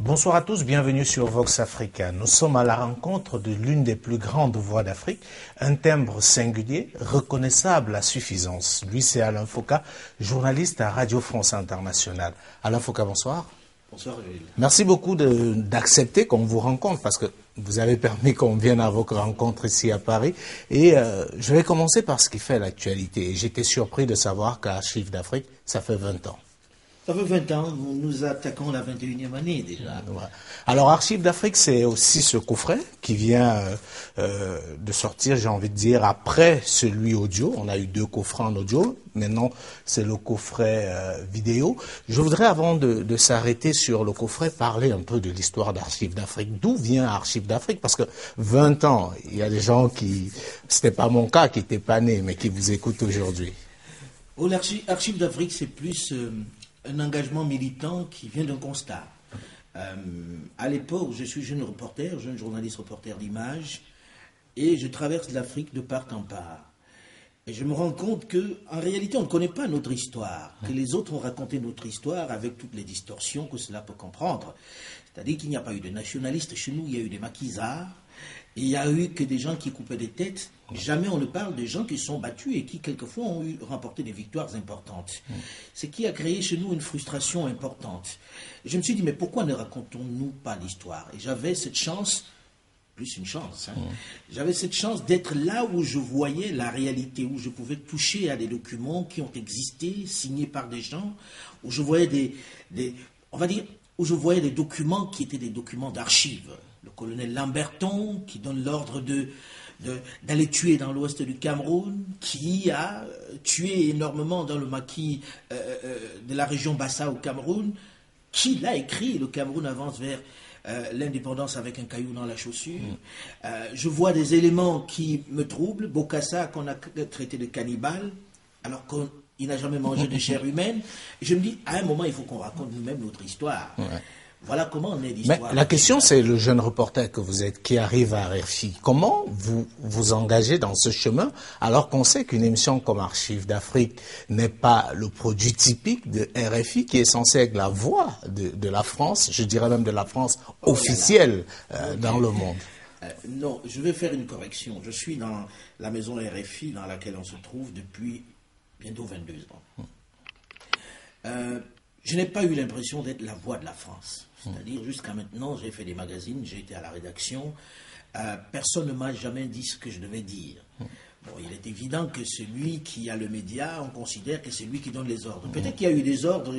Bonsoir à tous, bienvenue sur Vox Africa. Nous sommes à la rencontre de l'une des plus grandes voix d'Afrique, un timbre singulier, reconnaissable à suffisance. Lui, c'est Alain Foka, journaliste à Radio France Internationale. Alain Foka, bonsoir. Bonsoir, Gilles. Merci beaucoup d'accepter qu'on vous rencontre, parce que vous avez permis qu'on vienne à votre rencontre ici à Paris. Et je vais commencer par ce qui fait l'actualité. J'étais surpris de savoir qu'Archives d'Afrique, ça fait 20 ans. Ça fait 20 ans, nous attaquons la 21e année déjà. Ouais. Alors, Archives d'Afrique, c'est aussi ce coffret qui vient de sortir, j'ai envie de dire, après celui audio. On a eu 2 coffrets en audio. Maintenant, c'est le coffret vidéo. Je voudrais, avant de s'arrêter sur le coffret, parler un peu de l'histoire d'Archives d'Afrique. D'où vient Archives d'Afrique? Parce que 20 ans, il y a des gens qui, c'était pas mon cas, qui n'étaient pas nés, mais qui vous écoutent aujourd'hui. Oh, l'Archives d'Afrique, c'est plus un engagement militant qui vient d'un constat. À l'époque, je suis jeune journaliste reporter d'image, et je traverse l'Afrique de part en part. Et je me rends compte qu'en réalité, on ne connaît pas notre histoire, que les autres ont raconté notre histoire avec toutes les distorsions que cela peut comprendre. C'est-à-dire qu'il n'y a pas eu de nationalistes chez nous, il y a eu des maquisards, et il n'y a eu que des gens qui coupaient des têtes. Jamais on ne parle des gens qui sont battus et qui, quelquefois, ont remporté des victoires importantes. Ce qui a créé chez nous une frustration importante. Et je me suis dit, mais pourquoi ne racontons-nous pas l'histoire? Et j'avais cette chance, plus une chance, j'avais cette chance d'être là où je voyais la réalité, où je pouvais toucher à des documents qui ont existé, signés par des gens, où je voyais on va dire, où je voyais des documents qui étaient des documents d'archives. Le colonel Lamberton, qui donne l'ordre d'aller tuer dans l'ouest du Cameroun, qui a tué énormément dans le maquis de la région Bassa au Cameroun, qui l'a écrit, le Cameroun avance vers l'indépendance avec un caillou dans la chaussure. Je vois des éléments qui me troublent. Bokassa, qu'on a traité de cannibale, alors qu'il n'a jamais mangé de chair humaine. Et je me dis, à un moment, il faut qu'on raconte nous-mêmes notre histoire. Ouais. Voilà comment on est l'histoire. Mais la question, c'est le jeune reporter que vous êtes qui arrive à RFI. Comment vous vous engagez dans ce chemin alors qu'on sait qu'une émission comme Archives d'Afrique n'est pas le produit typique de RFI qui est censé être la voix de la France, je dirais même de la France officielle dans le monde? Non, je vais faire une correction. Je suis dans la maison RFI dans laquelle on se trouve depuis bientôt 22 ans. Je n'ai pas eu l'impression d'être la voix de la France. C'est-à-dire, jusqu'à maintenant, j'ai fait des magazines, j'ai été à la rédaction. Personne ne m'a jamais dit ce que je devais dire. Bon, il est évident que celui qui a le média, on considère que c'est lui qui donne les ordres. Peut-être qu'il y a eu des ordres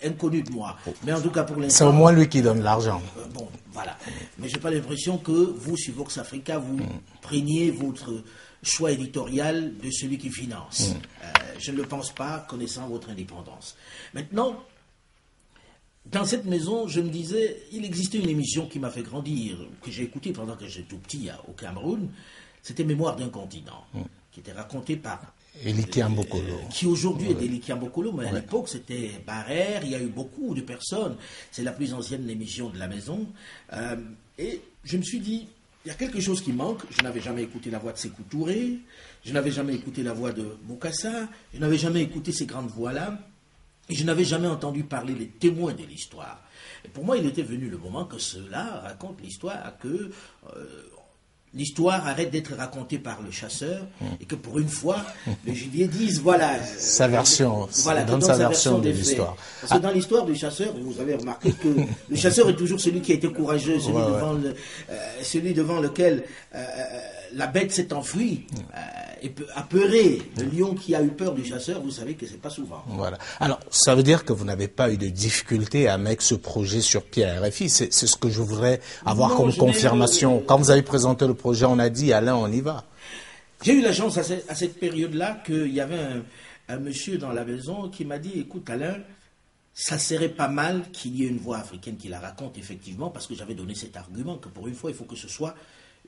inconnus de moi. Mais en tout cas, pour l'instant... C'est au moins lui qui donne l'argent. Bon, voilà. Mais je n'ai pas l'impression que vous, sur Vox Africa, vous preniez votre choix éditorial de celui qui finance. Je ne le pense pas, connaissant votre indépendance. Maintenant... Dans cette maison, je me disais, il existait une émission qui m'a fait grandir, que j'ai écoutée pendant que j'étais tout petit au Cameroun. C'était Mémoire d'un continent, qui était racontée par... Eliki Mbokolo. Qui aujourd'hui est Eliki Mbokolo, mais à l'époque c'était Barère, il y a eu beaucoup de personnes. C'est la plus ancienne émission de la maison. Et je me suis dit, il y a quelque chose qui manque. Je n'avais jamais écouté la voix de Sékou Touré, je n'avais jamais écouté la voix de Bokassa, je n'avais jamais écouté ces grandes voix-là. Et je n'avais jamais entendu parler les témoins de l'histoire. Et pour moi, il était venu le moment que cela raconte l'histoire, que l'histoire arrête d'être racontée par le chasseur, et que pour une fois, le gibier dise, voilà... Sa version, voilà, donne sa version de l'histoire. Parce que dans l'histoire du chasseur, vous avez remarqué que le chasseur est toujours celui qui a été courageux, celui devant lequel la bête s'est enfuie. Et apeuré, le lion qui a eu peur du chasseur, vous savez que c'est pas souvent. Voilà. Alors, ça veut dire que vous n'avez pas eu de difficulté à mettre ce projet sur pied à RFI. C'est ce que je voudrais avoir comme confirmation. Quand vous avez présenté le projet, on a dit, Alain, on y va. J'ai eu la chance à cette période-là qu'il y avait un monsieur dans la maison qui m'a dit, écoute Alain, ça serait pas mal qu'il y ait une voix africaine qui la raconte effectivement, parce que j'avais donné cet argument que pour une fois, il faut que ce soit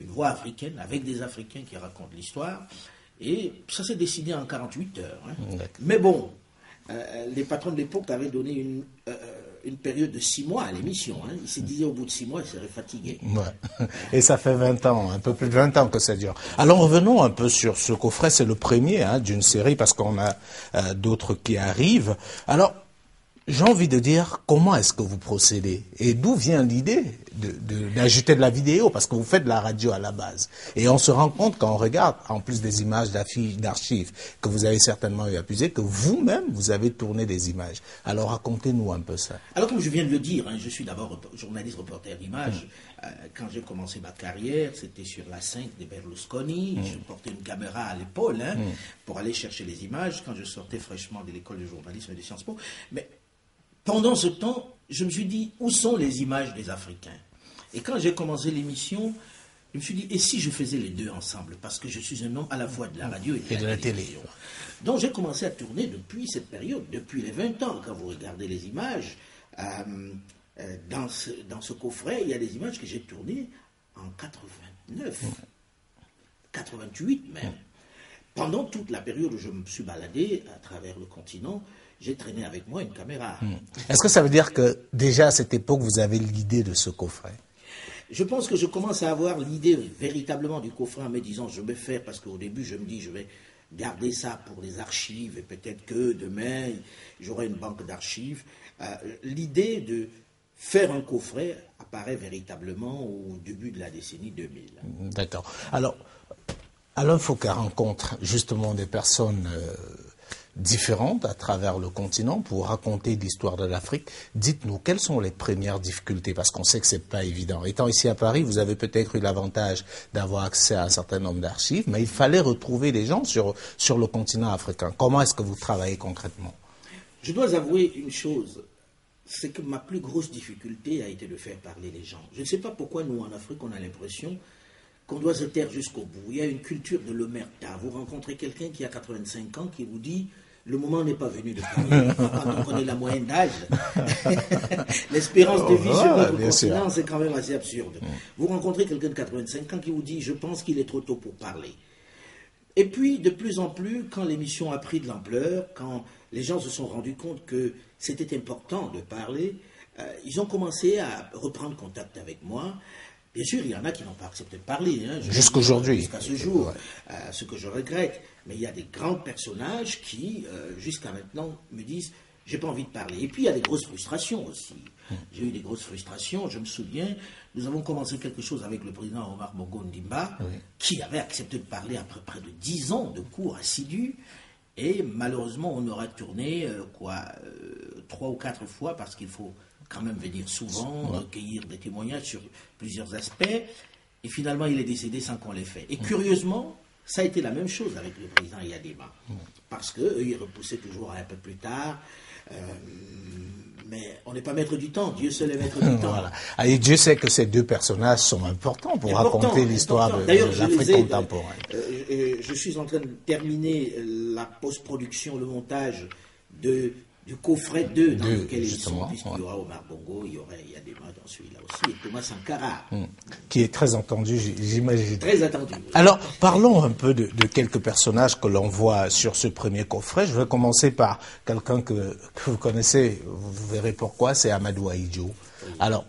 une voix africaine, avec des Africains qui racontent l'histoire. Et ça s'est décidé en 48 heures. Mais bon, les patrons de l'époque avaient donné une période de 6 mois à l'émission. Ils se disaient au bout de 6 mois, ils seraient fatigués. Et ça fait 20 ans, un peu plus de 20 ans que ça dure. Alors revenons un peu sur ce coffret. C'est le premier d'une série parce qu'on a d'autres qui arrivent. Alors, j'ai envie de dire, comment est-ce que vous procédez? Et d'où vient l'idée d'ajouter de la vidéo? Parce que vous faites de la radio à la base. Et on se rend compte quand on regarde, en plus des images d'archives, que vous avez certainement eu à puiser, que vous-même, vous avez tourné des images. Alors racontez-nous un peu ça. Alors comme je viens de le dire, hein, je suis d'abord journaliste reporter d'image. Quand j'ai commencé ma carrière, c'était sur la 5 de Berlusconi. Je portais une caméra à l'épaule pour aller chercher les images quand je sortais fraîchement de l'école de journalisme et de Sciences Po. Mais pendant ce temps, je me suis dit, où sont les images des Africains? Et quand j'ai commencé l'émission, je me suis dit, et si je faisais les deux ensemble? Parce que je suis un homme à la fois de la radio et de la télévision. Donc j'ai commencé à tourner depuis cette période, depuis les 20 ans. Quand vous regardez les images, dans ce coffret, il y a des images que j'ai tournées en 89, 88 même. Pendant toute la période où je me suis baladé à travers le continent, j'ai traîné avec moi une caméra. Est-ce que ça veut dire que déjà à cette époque, vous avez l'idée de ce coffret? Je pense que je commence à avoir l'idée véritablement du coffret en me disant je vais faire, parce qu'au début je me dis je vais garder ça pour les archives et peut-être que demain j'aurai une banque d'archives. L'idée de faire un coffret apparaît véritablement au début de la décennie 2000. D'accord. Alors, Alain Foka rencontre justement des personnes différentes à travers le continent pour raconter l'histoire de l'Afrique. Dites-nous, quelles sont les premières difficultés? Parce qu'on sait que c'est pas évident. Étant ici à Paris, vous avez peut-être eu l'avantage d'avoir accès à un certain nombre d'archives, mais il fallait retrouver des gens sur le continent africain. Comment est-ce que vous travaillez concrètement? Je dois avouer une chose, c'est que ma plus grosse difficulté a été de faire parler les gens. Je ne sais pas pourquoi nous, en Afrique, on a l'impression qu'on doit se taire jusqu'au bout. Il y a une culture de l'omerta. Vous rencontrez quelqu'un qui a 85 ans qui vous dit « le moment n'est pas venu de parler ». Quand on connaît la moyenne d'âge, l'espérance de vie sur notre continent, c'est quand même assez absurde. Vous rencontrez quelqu'un de 85 ans qui vous dit « je pense qu'il est trop tôt pour parler ». Et puis, de plus en plus, quand l'émission a pris de l'ampleur, quand les gens se sont rendus compte que c'était important de parler, ils ont commencé à reprendre contact avec moi. Bien sûr, il y en a qui n'ont pas accepté de parler. Jusqu'aujourd'hui. Jusqu'à ce jour, ce que je regrette. Mais il y a des grands personnages qui, jusqu'à maintenant, me disent « j'ai pas envie de parler ». Et puis, il y a des grosses frustrations aussi. J'ai eu des grosses frustrations. Je me souviens, nous avons commencé quelque chose avec le président Omar Bongo Ndimba, qui avait accepté de parler après près de 10 ans de cours assidus. Et malheureusement, on aura tourné 3 ou 4 fois parce qu'il faut quand même venir souvent, recueillir des témoignages sur plusieurs aspects. Et finalement, il est décédé sans qu'on l'ait fait. Et curieusement, ça a été la même chose avec le président Yadema. Parce qu'eux, ils repoussaient toujours un peu plus tard. Mais on n'est pas maître du temps. Dieu seul est maître du temps. Voilà. Et Dieu sait que ces deux personnages sont importants pour raconter l'histoire de l'Afrique contemporaine. Je suis en train de terminer la post-production, le montage du coffret 2 dans lequel ils sont, puisqu'il y aura Omar Bongo, il y aura Yadema dans celui-là aussi, et Thomas Sankara. Qui est très attendu, j'imagine. Très attendu. Oui. Alors, parlons un peu de quelques personnages que l'on voit sur ce premier coffret. Je vais commencer par quelqu'un que vous connaissez, vous verrez pourquoi, c'est Amadou Ahidjo. Oui. Alors,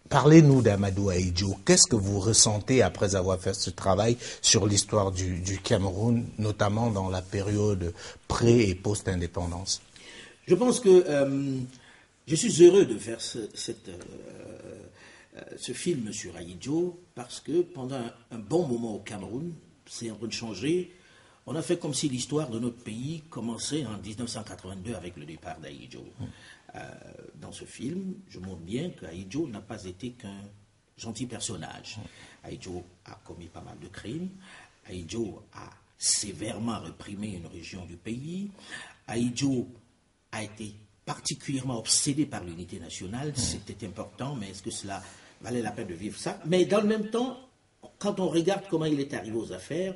parlez-nous d'Amadou Ahidjo. Qu'est-ce que vous ressentez après avoir fait ce travail sur l'histoire du Cameroun, notamment dans la période pré- et post-indépendance? Je pense que je suis heureux de faire ce film sur Ahidjo parce que pendant un bon moment au Cameroun, c'est en train de changer. On a fait comme si l'histoire de notre pays commençait en 1982 avec le départ d'Ahidjo. Dans ce film, je montre bien qu'Ahidjo n'a pas été qu'un gentil personnage. Ahidjo a commis pas mal de crimes. Ahidjo a sévèrement réprimé une région du pays. Ahidjo a été particulièrement obsédé par l'unité nationale. C'était important, mais est-ce que cela valait la peine de vivre ça? Mais dans le même temps, quand on regarde comment il est arrivé aux affaires,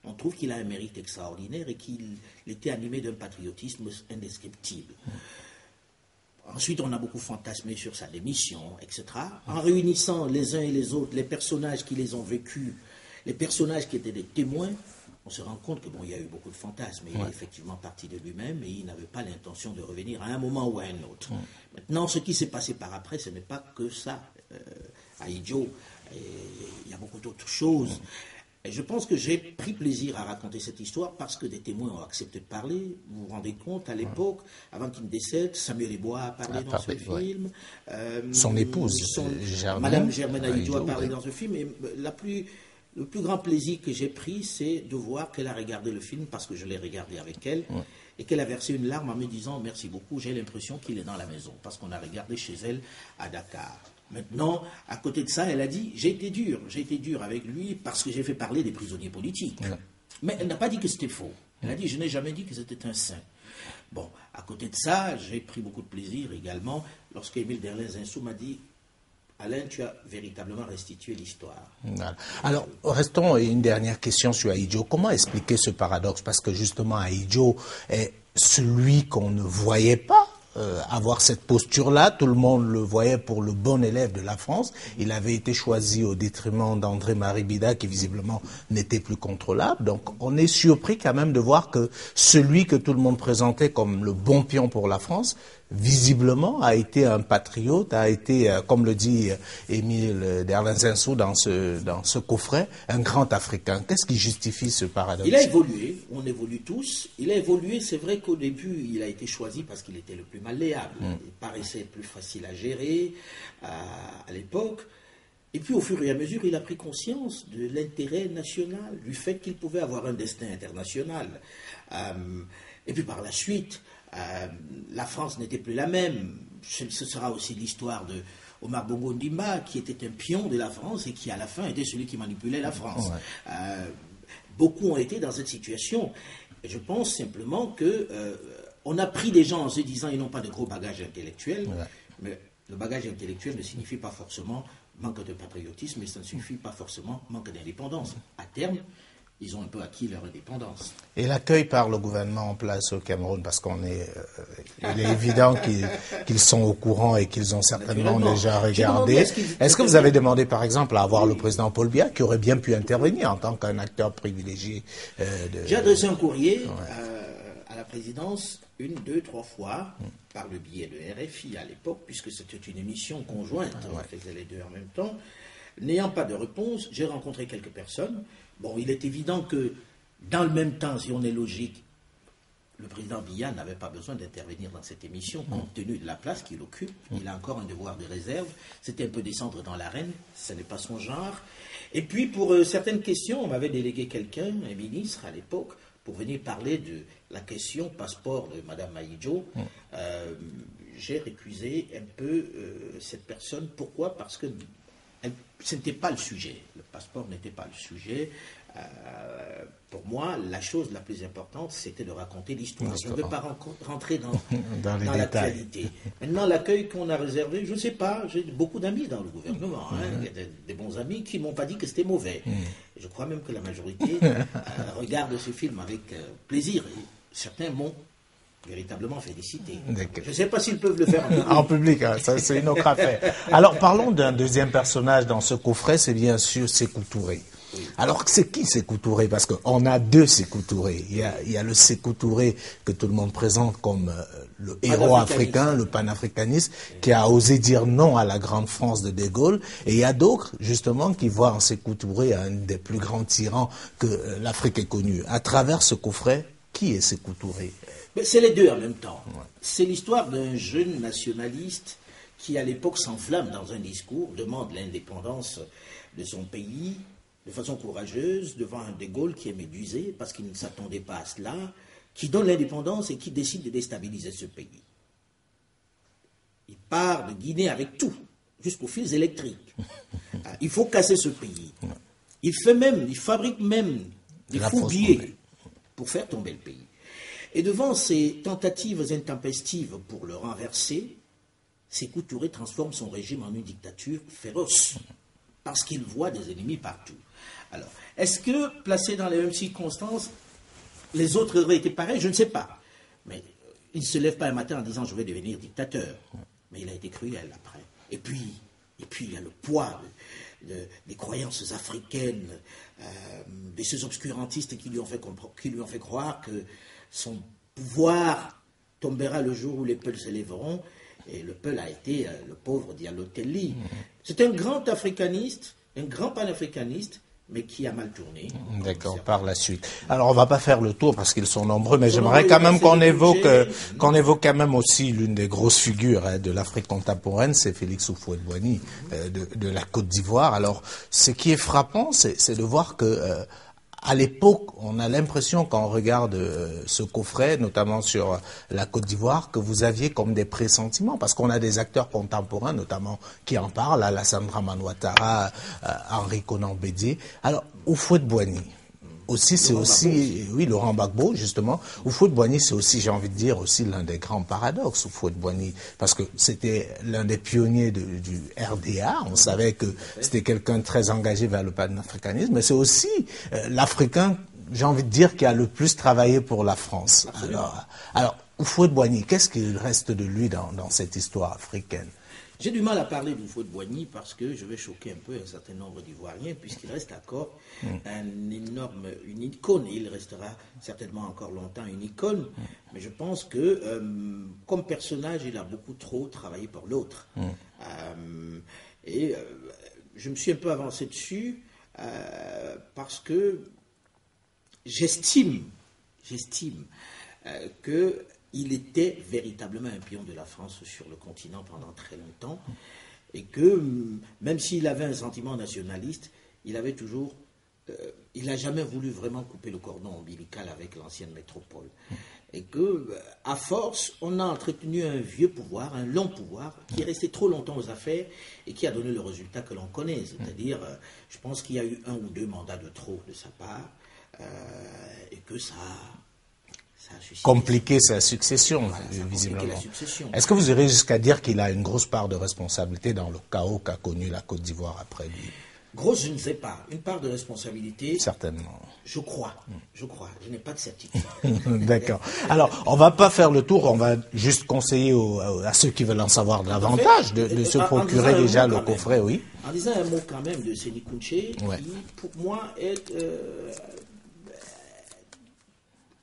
on trouve qu'il a un mérite extraordinaire et qu'il était animé d'un patriotisme indescriptible. Ensuite, on a beaucoup fantasmé sur sa démission, etc. En réunissant les uns et les autres, les personnages qui les ont vécus, les personnages qui étaient des témoins, on se rend compte que bon, il y a eu beaucoup de fantasmes, mais il est effectivement parti de lui-même et il n'avait pas l'intention de revenir à un moment ou à un autre. Maintenant, ce qui s'est passé par après, ce n'est pas que ça. Ahidjo, il y a beaucoup d'autres choses. Et je pense que j'ai pris plaisir à raconter cette histoire parce que des témoins ont accepté de parler. Vous vous rendez compte, à l'époque, avant qu'il ne décède, Samuel Ebois a parlé dans ce film. Son épouse, Madame Germaine Aïdjo a parlé dans ce film. Et le plus grand plaisir que j'ai pris, c'est de voir qu'elle a regardé le film parce que je l'ai regardé avec elle. Et qu'elle a versé une larme en me disant « Merci beaucoup, j'ai l'impression qu'il est dans la maison. » Parce qu'on a regardé chez elle à Dakar. Maintenant, à côté de ça, elle a dit « J'ai été dur avec lui parce que j'ai fait parler des prisonniers politiques. » Mais elle n'a pas dit que c'était faux. Elle a dit « Je n'ai jamais dit que c'était un saint. » Bon, à côté de ça, j'ai pris beaucoup de plaisir également lorsque Émile Derlin-Zinsou m'a dit « Alain, tu as véritablement restitué l'histoire. » Voilà. Alors, restons une dernière question sur Ahidjo. Comment expliquer ce paradoxe? Parce que justement, Ahidjo est celui qu'on ne voyait pas avoir cette posture-là. Tout le monde le voyait pour le bon élève de la France. Il avait été choisi au détriment d'André-Marie Bida, qui visiblement n'était plus contrôlable. Donc, on est surpris quand même de voir que celui que tout le monde présentait comme le bon pion pour la France, visiblement, a été un patriote, a été, comme le dit Émile Derlin-Zinsou dans ce coffret, un grand Africain. Qu'est-ce qui justifie ce paradoxe? Il a évolué, on évolue tous. Il a évolué, c'est vrai qu'au début, il a été choisi parce qu'il était le plus malléable. Il paraissait plus facile à gérer à l'époque. Et puis, au fur et à mesure, il a pris conscience de l'intérêt national, du fait qu'il pouvait avoir un destin international. Et puis, par la suite, la France n'était plus la même. Ce sera aussi l'histoire de Omar Bongo Ndimba, qui était un pion de la France et qui, à la fin, était celui qui manipulait la France. Beaucoup ont été dans cette situation. Et je pense simplement que on a pris des gens en se disant ils n'ont pas de gros bagage intellectuel, mais le bagage intellectuel ne signifie pas forcément manque de patriotisme, et ça ne suffit pas forcément manque d'indépendance. À terme, ils ont un peu acquis leur indépendance. Et l'accueil par le gouvernement en place au Cameroun, parce il est évident qu'ils sont au courant et qu'ils ont certainement déjà regardé. Est-ce que vous avez demandé, par exemple, à avoir le président Paul Biya, qui aurait bien pu intervenir en tant qu'un acteur privilégié J'ai adressé un courrier à la présidence 1, 2, 3 fois, par le biais de RFI à l'époque, puisque c'était une émission conjointe, on faisait les deux en même temps. N'ayant pas de réponse, j'ai rencontré quelques personnes. Bon, il est évident que, dans le même temps, si on est logique, le président Biya n'avait pas besoin d'intervenir dans cette émission, compte tenu de la place qu'il occupe. Il a encore un devoir de réserve. C'était un peu descendre dans l'arène, ce n'est pas son genre. Et puis, pour certaines questions, on m'avait délégué quelqu'un, un ministre à l'époque, pour venir parler de la question passeport de Mme Ahidjo. J'ai récusé un peu cette personne. Pourquoi? Parce que ce n'était pas le sujet. Le passeport n'était pas le sujet. Pour moi, la chose la plus importante, c'était de raconter l'histoire. Je ne veux pas rentrer dans l'actualité. Maintenant, l'accueil qu'on a réservé, je ne sais pas, j'ai beaucoup d'amis dans le gouvernement. Il y a des bons amis qui ne m'ont pas dit que c'était mauvais. Je crois même que la majorité regarde ce film avec plaisir. Et certains m'ont véritablement félicité. Je ne sais pas s'ils peuvent le faire en public. Ça, c'est une autre affaire. Alors, parlons d'un deuxième personnage dans ce coffret, c'est bien sûr Sékou Touré. Alors, c'est qui Sékou Touré? Parce qu'on a deux Sékou Touré. Il y a le Sékou Touré que tout le monde présente comme le héros africain, le panafricaniste, qui a osé dire non à la grande France de De Gaulle. Et il y a d'autres, justement, qui voient en Sékou Touré un des plus grands tyrans que l'Afrique ait connu. À travers ce coffret, qui est Sékou Touré? C'est les deux en même temps. C'est l'histoire d'un jeune nationaliste qui, à l'époque, s'enflamme dans un discours, demande l'indépendance de son pays de façon courageuse devant un De Gaulle qui est médusé parce qu'il ne s'attendait pas à cela, qui donne l'indépendance et qui décide de déstabiliser ce pays. Il part de Guinée avec tout, jusqu'aux fils électriques. Il faut casser ce pays. Il fabrique même des fourbiers pour faire tomber le pays. Et devant ces tentatives intempestives pour le renverser, Sékou Touré transforme son régime en une dictature féroce, parce qu'il voit des ennemis partout. Alors, est-ce que, placé dans les mêmes circonstances, les autres auraient été pareils? Je ne sais pas. Mais il ne se lève pas un matin en disant « je vais devenir dictateur ». Mais il a été cruel après. Et puis il y a le poids des croyances africaines, de ces obscurantistes qui lui ont fait croire que son pouvoir tombera le jour où les Peuls se lèveront. Et le Peul a été le pauvre Diallo Telli. C'est un grand africaniste, un grand panafricaniste, mais qui a mal tourné. D'accord, par la suite. Alors, on va pas faire le tour parce qu'ils sont nombreux, mais j'aimerais quand même qu'on évoque quand même aussi l'une des grosses figures de l'Afrique contemporaine, c'est Félix Houphouët-Boigny de la Côte d'Ivoire. Alors, ce qui est frappant, c'est de voir que à l'époque, on a l'impression, quand on regarde ce coffret, notamment sur la Côte d'Ivoire, que vous aviez comme des pressentiments, parce qu'on a des acteurs contemporains, notamment, qui en parlent, Alassane Dramane Ouattara, Henri Konan Bédié. Alors, Houphouët-Boigny, aussi, c'est aussi, oui, Laurent Gbagbo, justement. Houphouët-Boigny, c'est aussi, j'ai envie de dire, aussi l'un des grands paradoxes, Houphouët-Boigny, parce que c'était l'un des pionniers du RDA. On savait que c'était quelqu'un de très engagé vers le panafricanisme, mais c'est aussi l'Africain, j'ai envie de dire, qui a le plus travaillé pour la France. Alors Houphouët-Boigny, qu'est-ce qu'il reste de lui dans cette histoire africaine? J'ai du mal à parler d'Houphouët-Boigny parce que je vais choquer un peu un certain nombre d'Ivoiriens, puisqu'il reste encore une icône. Il restera certainement encore longtemps une icône, mais je pense que comme personnage, il a beaucoup trop travaillé pour l'autre. Je me suis un peu avancé dessus parce que j'estime que il était véritablement un pion de la France sur le continent pendant très longtemps, et que même s'il avait un sentiment nationaliste, il n'a jamais voulu vraiment couper le cordon ombilical avec l'ancienne métropole. Et que, à force, on a entretenu un vieux pouvoir, un long pouvoir, qui est resté trop longtemps aux affaires et qui a donné le résultat que l'on connaît. C'est-à-dire, je pense qu'il y a eu 1 ou 2 mandats de trop de sa part, et que ça a compliqué sa succession, visiblement. Est-ce que vous irez jusqu'à dire qu'il a une grosse part de responsabilité dans le chaos qu'a connu la Côte d'Ivoire après lui? Grosse, je ne sais pas. Une part de responsabilité. Certainement. Je crois. Je n'ai pas de certitude. D'accord. Alors, on va pas faire le tour, on va juste conseiller à ceux qui veulent en savoir davantage de se procurer déjà le coffret, oui. En disant un mot quand même de Séni Kountché, qui pour moi est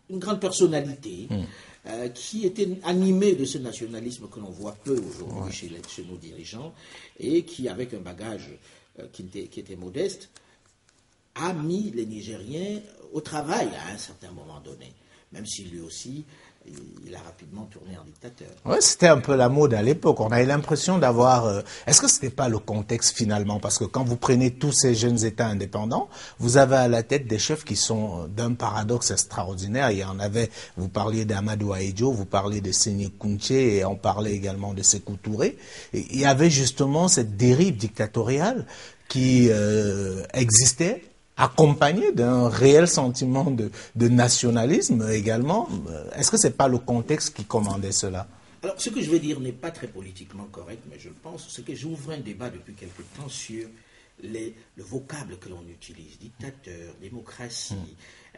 une grande personnalité qui était animée de ce nationalisme que l'on voit peu aujourd'hui chez nos dirigeants, et qui, avec un bagage qui était modeste, a mis les Nigériens au travail à un certain moment donné, même si lui aussi, il a rapidement tourné en dictateur. Oui, c'était un peu la mode à l'époque. On avait l'impression d'avoir... Est-ce que ce n'était pas le contexte finalement? Parce que quand vous prenez tous ces jeunes États indépendants, vous avez à la tête des chefs qui sont d'un paradoxe extraordinaire. Il y en avait, vous parliez d'Amadou Ahidjo, vous parliez de Séni Kountché, et on parlait également de Sékou Touré. Et il y avait justement cette dérive dictatoriale qui existait, accompagné d'un réel sentiment de nationalisme également. Est-ce que ce n'est pas le contexte qui commandait cela? Alors, ce que je vais dire n'est pas très politiquement correct, mais je le pense, c'est que j'ouvre un débat depuis quelque temps sur le vocable que l'on utilise. Dictateur, démocratie,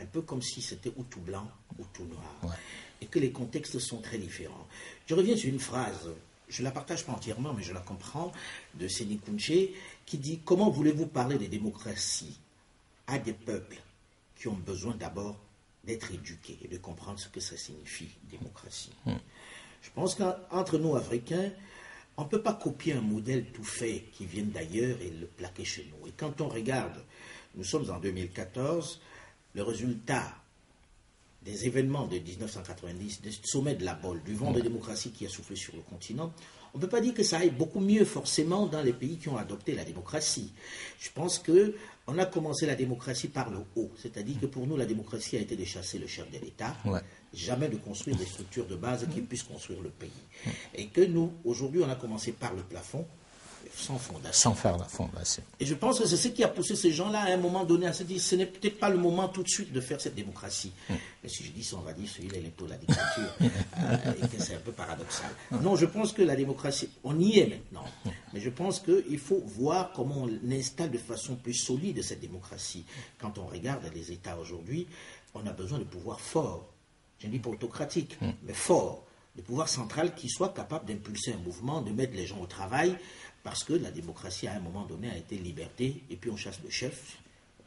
un peu comme si c'était ou tout blanc ou tout noir, et que les contextes sont très différents. Je reviens sur une phrase, je ne la partage pas entièrement, mais je la comprends, de Séni Kountché, qui dit « Comment voulez-vous parler de démocratie à des peuples qui ont besoin d'abord d'être éduqués et de comprendre ce que ça signifie, démocratie. Je pense qu'entre nous, Africains, on ne peut pas copier un modèle tout fait qui vient d'ailleurs et le plaquer chez nous. Et quand on regarde, nous sommes en 2014, le résultat des événements de 1990, du sommet de la Bolle, du vent de démocratie qui a soufflé sur le continent, on ne peut pas dire que ça aille beaucoup mieux forcément dans les pays qui ont adopté la démocratie. Je pense qu'on a commencé la démocratie par le haut, c'est-à-dire que pour nous, la démocratie a été de chasser le chef de l'État, jamais de construire des structures de base qui puissent construire le pays. Et que nous, aujourd'hui, on a commencé par le plafond, sans fondation. Sans faire la fondation. Et je pense que c'est ce qui a poussé ces gens-là à un moment donné à se dire ce n'est peut-être pas le moment tout de suite de faire cette démocratie. Mais si je dis ça, on va dire celui-là est plutôt la dictature. Et que c'est un peu paradoxal. Non, je pense que la démocratie, on y est maintenant. Mais je pense qu'il faut voir comment on installe de façon plus solide cette démocratie. Quand on regarde les États aujourd'hui, on a besoin de pouvoirs forts. Je ne dis pas autocratique, mais forts. De pouvoir central qui soit capable d'impulser un mouvement, de mettre les gens au travail, parce que la démocratie, à un moment donné, a été liberté, et puis on chasse le chef,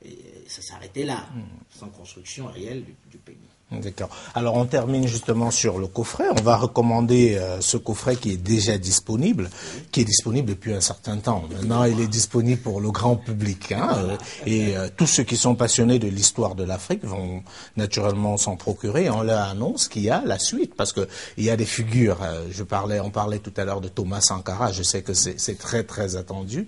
et ça s'arrêtait là, sans construction réelle du pays. D'accord. Alors on termine justement sur le coffret. On va recommander ce coffret qui est déjà disponible, qui est disponible depuis un certain temps. Maintenant, il est disponible pour le grand public. Et tous ceux qui sont passionnés de l'histoire de l'Afrique vont naturellement s'en procurer. On leur annonce qu'il y a la suite, parce que il y a des figures. On parlait tout à l'heure de Thomas Sankara. Je sais que c'est très très attendu,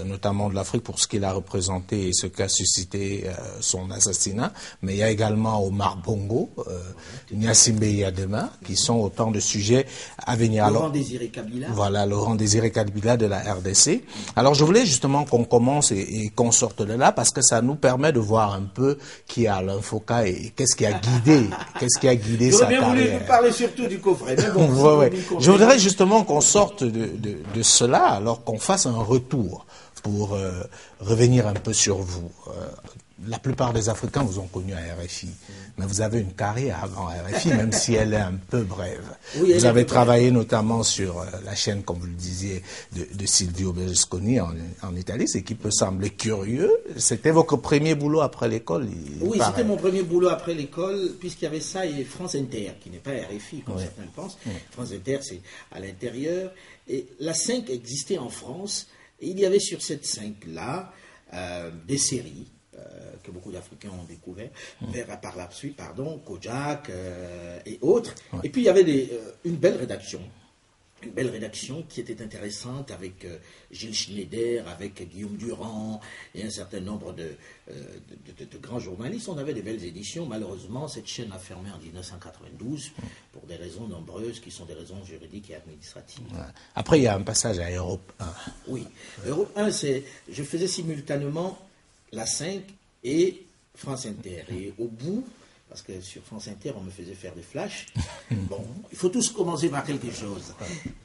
notamment de l'Afrique pour ce qu'il a représenté et ce qu'a suscité son assassinat. Mais il y a également Omar Bongo, Gnassingbé Yadema, qui sont autant de sujets à venir. Laurent Désiré Kabila. Voilà, Laurent Désiré Kabila de la RDC. Alors je voulais justement qu'on commence et qu'on sorte de là, parce que ça nous permet de voir un peu qui a l'Infoca et qu'est-ce qui a guidé, sa carrière. J'aurais bien voulu parler surtout du coffret. Mais bon, ouais. Je voudrais justement qu'on sorte de cela, alors qu'on fasse un retour pour revenir un peu sur vous. La plupart des Africains vous ont connu à RFI, mais vous avez une carrière avant RFI, même si elle est un peu brève. Oui, vous avez travaillé notamment sur la chaîne, comme vous le disiez, de Silvio Berlusconi en Italie, ce qui peut sembler curieux. C'était votre premier boulot après l'école? Oui, c'était mon premier boulot après l'école, puisqu'il y avait ça et France Inter, qui n'est pas RFI, comme certains le pensent. France Inter, c'est à l'intérieur. Et la 5 existait en France, et il y avait sur cette 5-là des séries que beaucoup d'Africains ont découvert, par la suite, Kojak et autres. Et puis il y avait une belle rédaction qui était intéressante avec Gilles Schneider, avec Guillaume Durand et un certain nombre de grands journalistes. On avait des belles éditions. Malheureusement, cette chaîne a fermé en 1992 pour des raisons nombreuses qui sont des raisons juridiques et administratives. Ouais. Après, il y a un passage à Europe 1. Oui. Europe 1, je faisais simultanément la 5 et France Inter. Et au bout, parce que sur France Inter, on me faisait faire des flashs, bon, il faut tous commencer par quelque chose.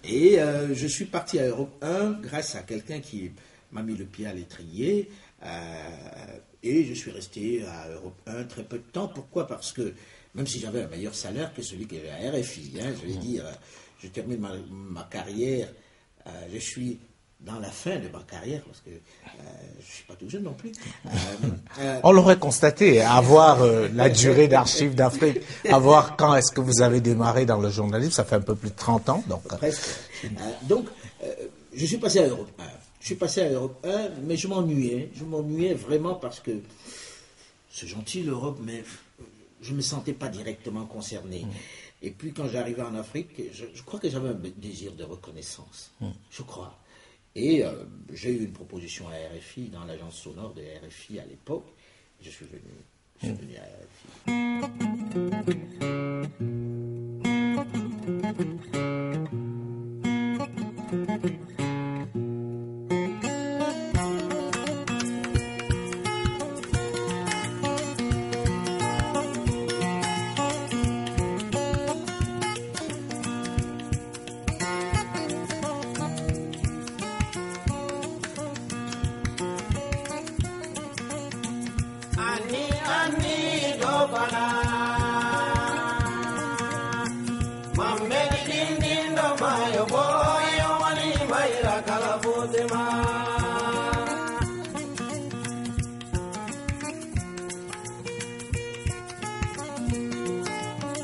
Et je suis parti à Europe 1 grâce à quelqu'un qui m'a mis le pied à l'étrier. Et je suis resté à Europe 1 très peu de temps. Pourquoi? Parce que, même si j'avais un meilleur salaire que celui qui avait à RFI, je vais dire, je termine ma carrière, je suis dans la fin de ma carrière, parce que je ne suis pas tout jeune non plus. On l'aurait constaté, à voir la durée d'Archives d'Afrique, à voir quand est-ce que vous avez démarré dans le journalisme, ça fait un peu plus de 30 ans. Donc, presque. Donc, je suis passé à Europe 1. Je suis passé à Europe 1, mais je m'ennuyais. Je m'ennuyais vraiment parce que c'est gentil l'Europe, mais je ne me sentais pas directement concerné. Et puis quand j'arrivais en Afrique, je crois que j'avais un désir de reconnaissance. Je crois. Et j'ai eu une proposition à RFI, dans l'agence sonore de RFI à l'époque. Je suis venu à RFI.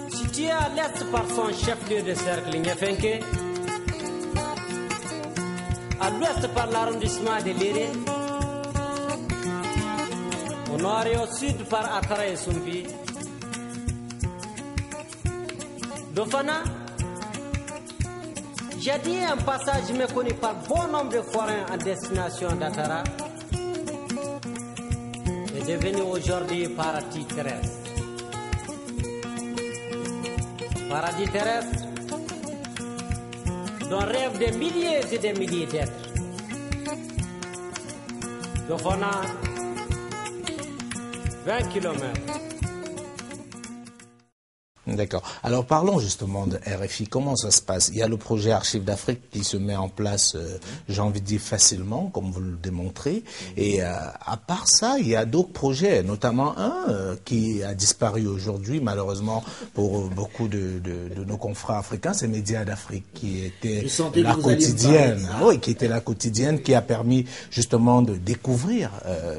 Situé à l'est par son chef-lieu de cercle Niafenke, à l'ouest par l'arrondissement de Léré, au nord et au sud par Akara et Sumpi, Dofana, j'ai dit un passage méconnu par bon nombre de forains en destination d'Akara, est devenu aujourd'hui paradis terrestre. Paradis terrestre dont rêvent des milliers et des milliers d'êtres. Dofana, 20 kilomètres. D'accord. Alors parlons justement de RFI. Comment ça se passe? Il y a le projet Archives d'Afrique qui se met en place, j'ai envie de dire facilement, comme vous le démontrez. Et à part ça, il y a d'autres projets, notamment un qui a disparu aujourd'hui, malheureusement pour beaucoup de nos confrères africains, c'est Médias d'Afrique, qui était la quotidienne, oui, qui était la quotidienne, qui a permis justement de découvrir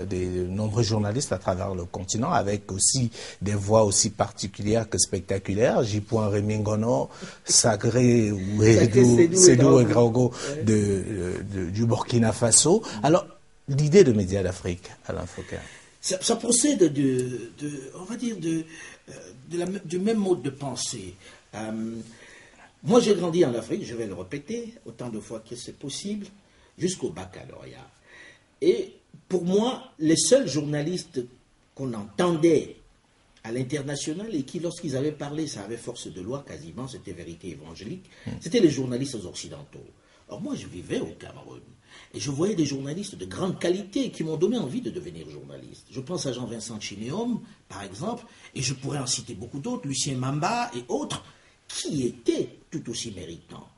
des nombreux journalistes à travers le continent, avec aussi des voix aussi particulières que spectaculaires. J. Rémi Ngono, Sagré Sédou Ouedraogo du Burkina Faso. Alors, l'idée de Médias d'Afrique, Alain Foucault. Ça procède on va dire, du même mode de pensée. Moi, j'ai grandi en Afrique, je vais le répéter autant de fois que c'est possible, jusqu'au baccalauréat. Et pour moi, les seuls journalistes qu'on entendait à l'international et qui, lorsqu'ils avaient parlé, ça avait force de loi quasiment, c'était vérité évangélique, c'était les journalistes occidentaux. Or moi, je vivais au Cameroun et je voyais des journalistes de grande qualité qui m'ont donné envie de devenir journaliste. Je pense à Jean-Vincent Chinéum, par exemple, et je pourrais en citer beaucoup d'autres, Lucien Mamba et autres, qui étaient tout aussi méritants.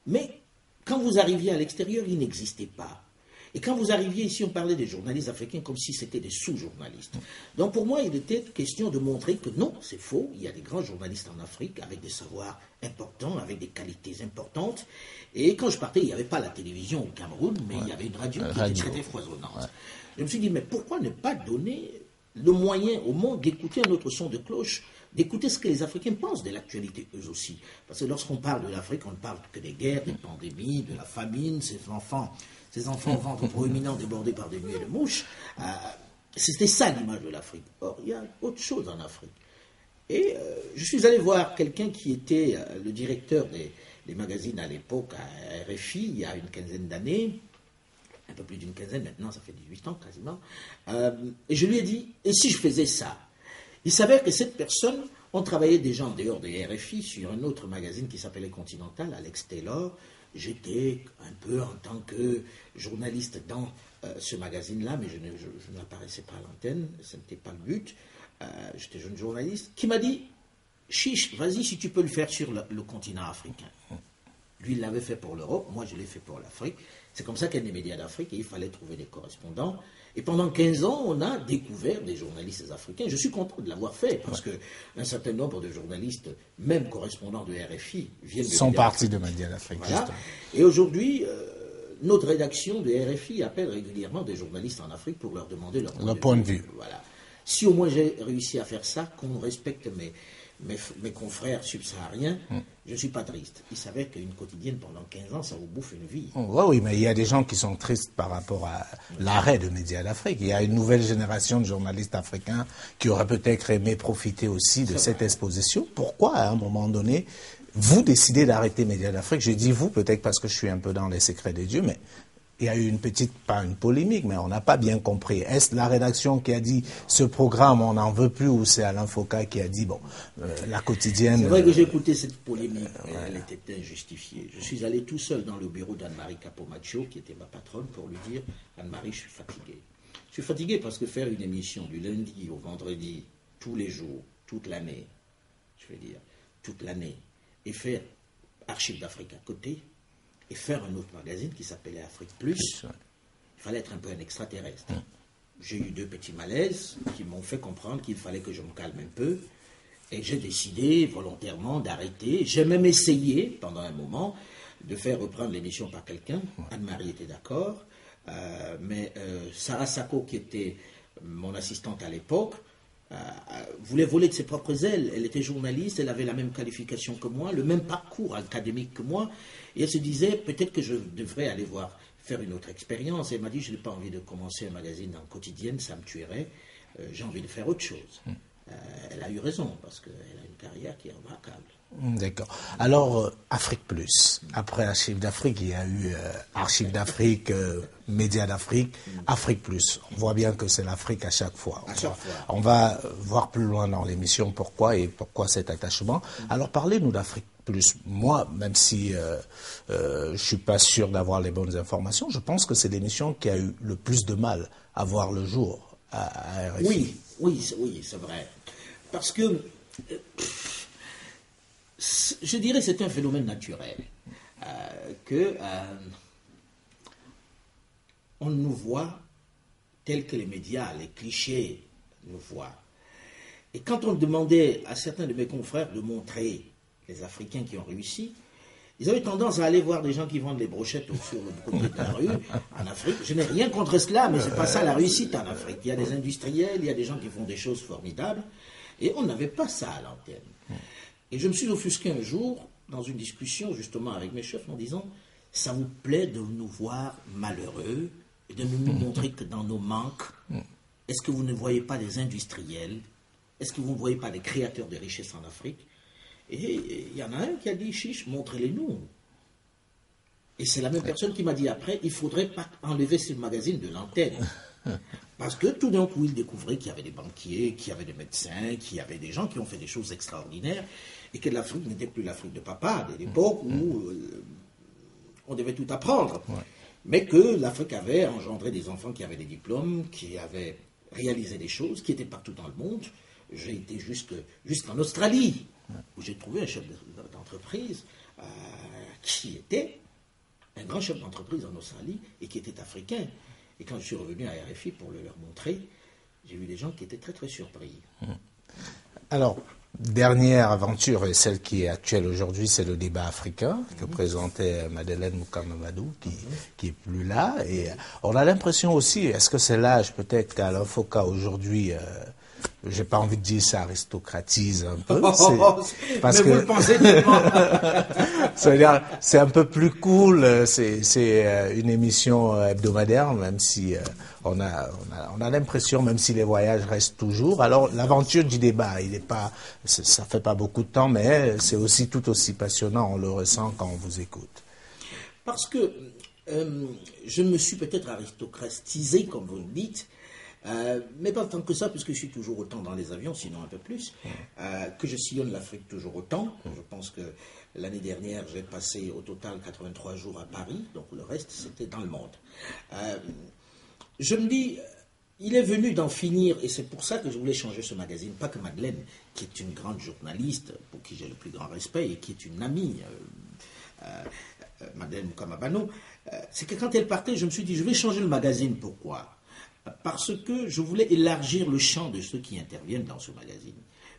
Mais quand vous arriviez à l'extérieur, ils n'existaient pas. Et quand vous arriviez ici, on parlait des journalistes africains comme si c'était des sous-journalistes. Donc pour moi, il était question de montrer que non, c'est faux. Il y a des grands journalistes en Afrique avec des savoirs importants, avec des qualités importantes. Et quand je partais, il n'y avait pas la télévision au Cameroun, mais il y avait une radio qui était très foisonnante. Ouais. Je me suis dit, mais pourquoi ne pas donner le moyen au monde d'écouter un autre son de cloche, d'écouter ce que les Africains pensent de l'actualité eux aussi. Parce que lorsqu'on parle de l'Afrique, on ne parle que des guerres, des pandémies, de la famine, ces enfants au ventre proéminent débordés par des nuées de mouches. C'était ça l'image de l'Afrique. Or, il y a autre chose en Afrique. Et je suis allé voir quelqu'un qui était le directeur des magazines à l'époque à RFI, il y a une quinzaine d'années, un peu plus d'une quinzaine maintenant, ça fait 18 ans quasiment, et je lui ai dit, et si je faisais ça? Il s'avère que cette personne, on travaillait déjà en dehors des RFI sur un autre magazine qui s'appelait Continental, Alex Taylor. J'étais un peu en tant que journaliste dans ce magazine-là, mais je n'apparaissais pas à l'antenne, ce n'était pas le but. J'étais jeune journaliste, qui m'a dit, chiche, vas-y si tu peux le faire sur le continent africain. Lui, il l'avait fait pour l'Europe, moi je l'ai fait pour l'Afrique. C'est comme ça qu'est né Médias d'Afrique et il fallait trouver des correspondants. Et pendant 15 ans, on a découvert des journalistes africains. Je suis content de l'avoir fait parce qu'un certain nombre de journalistes, même correspondants de RFI, viennent de sont partis de Médias d'Afrique. Voilà. Et aujourd'hui, notre rédaction de RFI appelle régulièrement des journalistes en Afrique pour leur demander leur point de vue. Voilà. Si au moins j'ai réussi à faire ça, qu'on respecte mes confrères subsahariens, je ne suis pas triste. Il s'avère qu'une quotidienne pendant 15 ans, ça vous bouffe une vie. Oui, mais il y a des gens qui sont tristes par rapport à l'arrêt de Médias d'Afrique. Il y a une nouvelle génération de journalistes africains qui auraient peut-être aimé profiter aussi de cette exposition. Pourquoi, à un moment donné, vous décidez d'arrêter Médias d'Afrique? Je dis vous, peut-être parce que je suis un peu dans les secrets des dieux, mais il y a eu une petite, pas une polémique, mais on n'a pas bien compris. Est-ce la rédaction qui a dit ce programme, on n'en veut plus, ou c'est Alain Foucault qui a dit, bon, la quotidienne... C'est vrai que j'ai écouté cette polémique, mais elle était injustifiée. Je suis allé tout seul dans le bureau d'Anne-Marie Capomaccio, qui était ma patronne, pour lui dire, Anne-Marie, je suis fatigué. Je suis fatigué parce que faire une émission du lundi au vendredi, tous les jours, toute l'année, je veux dire, toute l'année, et faire Archives d'Afrique à côté, et faire un autre magazine qui s'appelait Afrique Plus, il fallait être un peu un extraterrestre. J'ai eu 2 petits malaises qui m'ont fait comprendre qu'il fallait que je me calme un peu, et j'ai décidé volontairement d'arrêter. J'ai même essayé, pendant un moment, de faire reprendre l'émission par quelqu'un. Anne-Marie était d'accord, mais Sarah Sako, qui était mon assistante à l'époque, voulait voler de ses propres ailes. Elle était journaliste, elle avait la même qualification que moi, le même parcours académique que moi, et elle se disait peut-être que je devrais aller faire une autre expérience. Elle m'a dit, je n'ai pas envie de commencer un magazine en quotidienne, ça me tuerait, j'ai envie de faire autre chose. Elle a eu raison, parce qu'elle a une carrière qui est remarquable. D'accord. Alors, Afrique Plus. Après Archives d'Afrique, il y a eu Archives d'Afrique, Médias d'Afrique, Afrique Plus. On voit bien que c'est l'Afrique à chaque fois. On va voir plus loin dans l'émission pourquoi cet attachement. Alors, parlez-nous d'Afrique Plus. Moi, même si je ne suis pas sûr d'avoir les bonnes informations, je pense que c'est l'émission qui a eu le plus de mal à voir le jour à RFI. Oui, c'est vrai. Parce que... Je dirais que c'est un phénomène naturel. Que on nous voit tel que les médias, les clichés nous voient. Et quand on demandait à certains de mes confrères de montrer les Africains qui ont réussi, ils avaient tendance à aller voir des gens qui vendent des brochettes sur le côté de la rue en Afrique. Je n'ai rien contre cela, mais c'est pas ça la réussite en Afrique. Il y a des industriels, il y a des gens qui font des choses formidables, et on n'avait pas ça à l'antenne. Et je me suis offusqué un jour dans une discussion justement avec mes chefs en disant « ça vous plaît de nous voir malheureux et de nous montrer que dans nos manques, est-ce que vous ne voyez pas des industriels? Est-ce que vous ne voyez pas des créateurs de richesses en Afrique ?» Et il y en a un qui a dit « chiche, montrez-les-nous ». Et c'est la même personne qui m'a dit après « il ne faudrait pas enlever ce magazine de l'antenne ». Parce que tout d'un coup, il découvrait qu'il y avait des banquiers, qu'il y avait des médecins, qu'il y avait des gens qui ont fait des choses extraordinaires et que l'Afrique n'était plus l'Afrique de papa, de l'époque où on devait tout apprendre. Mais que l'Afrique avait engendré des enfants qui avaient des diplômes, qui avaient réalisé des choses, qui étaient partout dans le monde. J'ai été jusqu'en Australie, où j'ai trouvé un chef d'entreprise qui était un grand chef d'entreprise en Australie et qui était africain. Et quand je suis revenu à RFI pour le leur montrer, j'ai vu des gens qui étaient très très surpris. Alors, dernière aventure, et celle qui est actuelle aujourd'hui, c'est le débat africain que présentait Madeleine Moukamamadou, qui est plus là. Et on a l'impression aussi, est-ce que c'est l'âge peut-être qu'Alain Foucault aujourd'hui, j'ai pas envie de dire ça aristocratise un peu. Parce que vous le pensez tellement. C'est-à-dire, c'est un peu plus cool, c'est une émission hebdomadaire, même si on a l'impression, même si les voyages restent toujours. Alors, l'aventure du débat, ça fait pas beaucoup de temps, mais c'est aussi tout aussi passionnant, on le ressent quand on vous écoute. Parce que je me suis peut-être aristocratisé, comme vous le dites, mais pas tant que ça, puisque je suis toujours autant dans les avions, sinon un peu plus, que je sillonne l'Afrique toujours autant. Je pense que l'année dernière, j'ai passé au total 83 jours à Paris, donc le reste, c'était dans le monde. Je me dis, il est venu d'en finir, et c'est pour ça que je voulais changer ce magazine. Pas que Madeleine, qui est une grande journaliste, pour qui j'ai le plus grand respect, et qui est une amie, Madeleine Moukamamadou, c'est que quand elle partait, je me suis dit, je vais changer le magazine. Pourquoi ? Parce que je voulais élargir le champ de ceux qui interviennent dans ce magazine.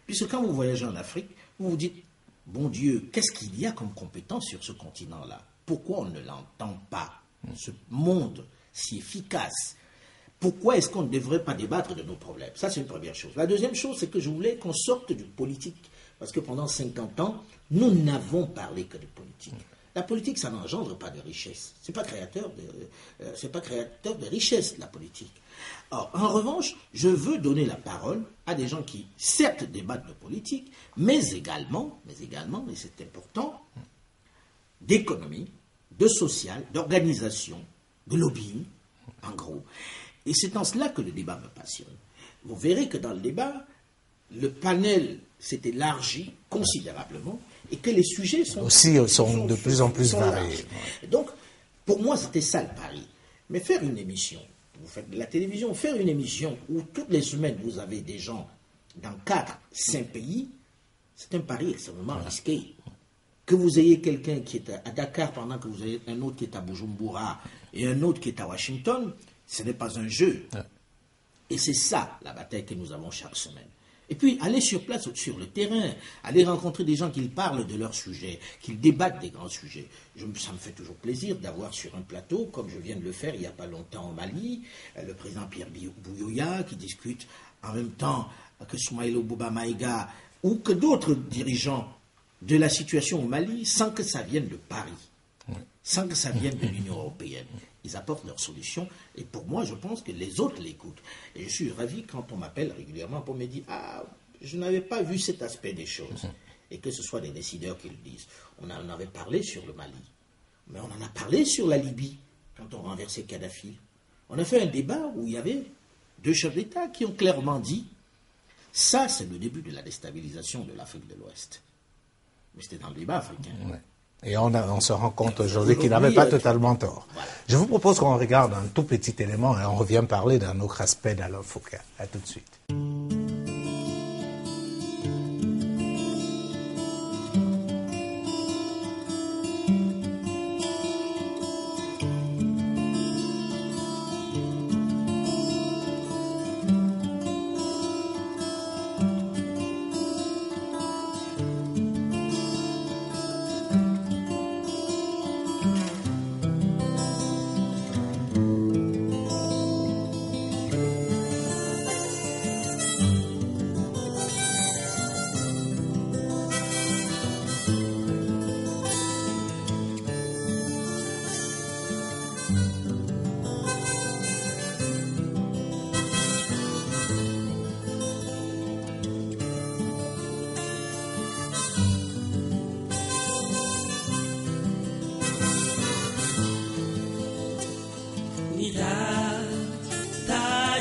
Puisque quand vous voyagez en Afrique, vous vous dites, bon Dieu, qu'est-ce qu'il y a comme compétence sur ce continent-là? Pourquoi on ne l'entend pas? Ce monde si efficace. Pourquoi est-ce qu'on ne devrait pas débattre de nos problèmes? Ça, c'est une première chose. La deuxième chose, c'est que je voulais qu'on sorte du politique. Parce que pendant 50 ans, nous n'avons parlé que de politique. La politique, ça n'engendre pas de richesse. C'est pas créateur de richesse, la politique. Or, en revanche, je veux donner la parole à des gens qui, certes, débattent de politique, mais également, et c'est important, d'économie, de social, d'organisation, de lobbying, en gros. Et c'est en cela que le débat me passionne. Vous verrez que dans le débat, le panel s'est élargi considérablement et que les sujets sont de plus en plus variés. Donc, pour moi, c'était ça le pari. Mais faire une émission, vous faites de la télévision, faire une émission où toutes les semaines vous avez des gens dans 4, 5 pays, c'est un pari extrêmement risqué. Que vous ayez quelqu'un qui est à Dakar pendant que vous avez un autre qui est à Bujumbura et un autre qui est à Washington, ce n'est pas un jeu. Et c'est ça la bataille que nous avons chaque semaine. Et puis, aller sur place, sur le terrain, aller rencontrer des gens qui parlent de leurs sujets, qui débattent des grands sujets. Ça me fait toujours plaisir d'avoir sur un plateau, comme je viens de le faire il n'y a pas longtemps au Mali, le président Pierre Bouyoya qui discute en même temps que Soumaïlo Bouba Maïga ou que d'autres dirigeants de la situation au Mali sans que ça vienne de Paris, sans que ça vienne de l'Union européenne. Ils apportent leurs solutions et pour moi, je pense que les autres l'écoutent. Et je suis ravi quand on m'appelle régulièrement pour me dire « Ah, je n'avais pas vu cet aspect des choses. » Et que ce soit des décideurs qui le disent. On en avait parlé sur le Mali, mais on en a parlé sur la Libye quand on renversait Kadhafi. On a fait un débat où il y avait 2 chefs d'État qui ont clairement dit « Ça, c'est le début de la déstabilisation de l'Afrique de l'Ouest. » Mais c'était dans le débat africain. Ouais. Et on se rend compte aujourd'hui qu'il n'avait pas totalement tort. Voilà. Je vous propose qu'on regarde un tout petit élément et on revient parler d'un autre aspect d'Alain Foucault. À tout de suite.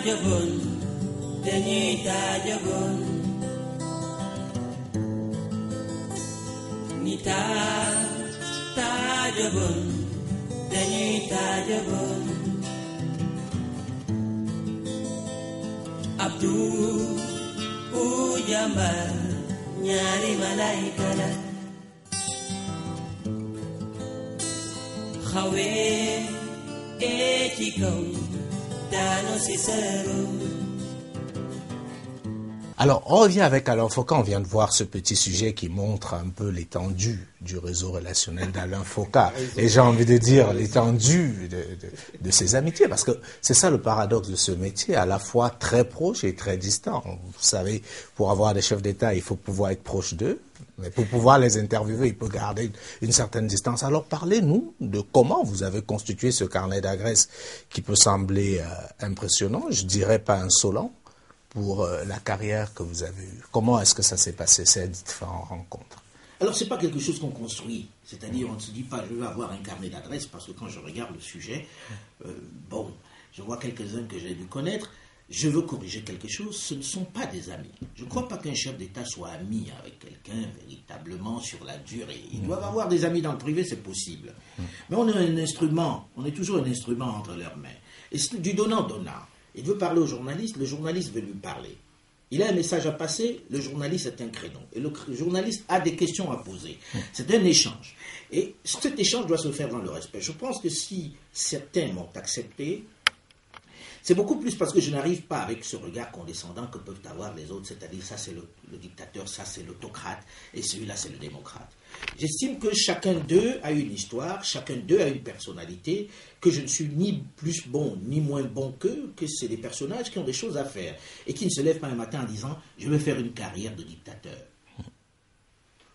tajabun, dañuy tajabun. Ni tajabun, dañuy tajabun. Abdou Ujambar, ñaari malaika la. Xawe ci kaw daanu si seru. Alors, on revient avec Alain Foka. On vient de voir ce petit sujet qui montre un peu l'étendue du réseau relationnel d'Alain Foka. Et j'ai envie de dire l'étendue de ses amitiés. Parce que c'est ça le paradoxe de ce métier, à la fois très proche et très distant. Vous savez, pour avoir des chefs d'État, il faut pouvoir être proche d'eux. Mais pour pouvoir les interviewer, il faut garder une certaine distance. Alors, parlez-nous de comment vous avez constitué ce carnet d'adresses qui peut sembler impressionnant, je dirais pas insolent, pour la carrière que vous avez eue. Comment est-ce que ça s'est passé, ces différentes rencontres? Alors, ce n'est pas quelque chose qu'on construit. C'est-à-dire, on ne se dit pas, je vais avoir un carnet d'adresses, parce que quand je regarde le sujet, je vois quelques-uns que j'ai dû connaître, je veux corriger quelque chose, ce ne sont pas des amis. Je ne crois pas qu'un chef d'État soit ami avec quelqu'un véritablement sur la durée. Ils doivent avoir des amis dans le privé, c'est possible. Mais on est un instrument, on est toujours un instrument entre leurs mains. Et c'est du donnant-donnant. Il veut parler au journaliste, le journaliste veut lui parler. Il a un message à passer, le journaliste est un créneau. Et le journaliste a des questions à poser. C'est un échange. Et cet échange doit se faire dans le respect. Je pense que si certains m'ont accepté, c'est beaucoup plus parce que je n'arrive pas avec ce regard condescendant que peuvent avoir les autres. C'est-à-dire, ça c'est le dictateur, ça c'est l'autocrate, et celui-là c'est le démocrate. J'estime que chacun d'eux a une histoire, chacun d'eux a une personnalité, que je ne suis ni plus bon ni moins bon qu'eux, que c'est des personnages qui ont des choses à faire et qui ne se lèvent pas un matin en disant « je vais faire une carrière de dictateur ».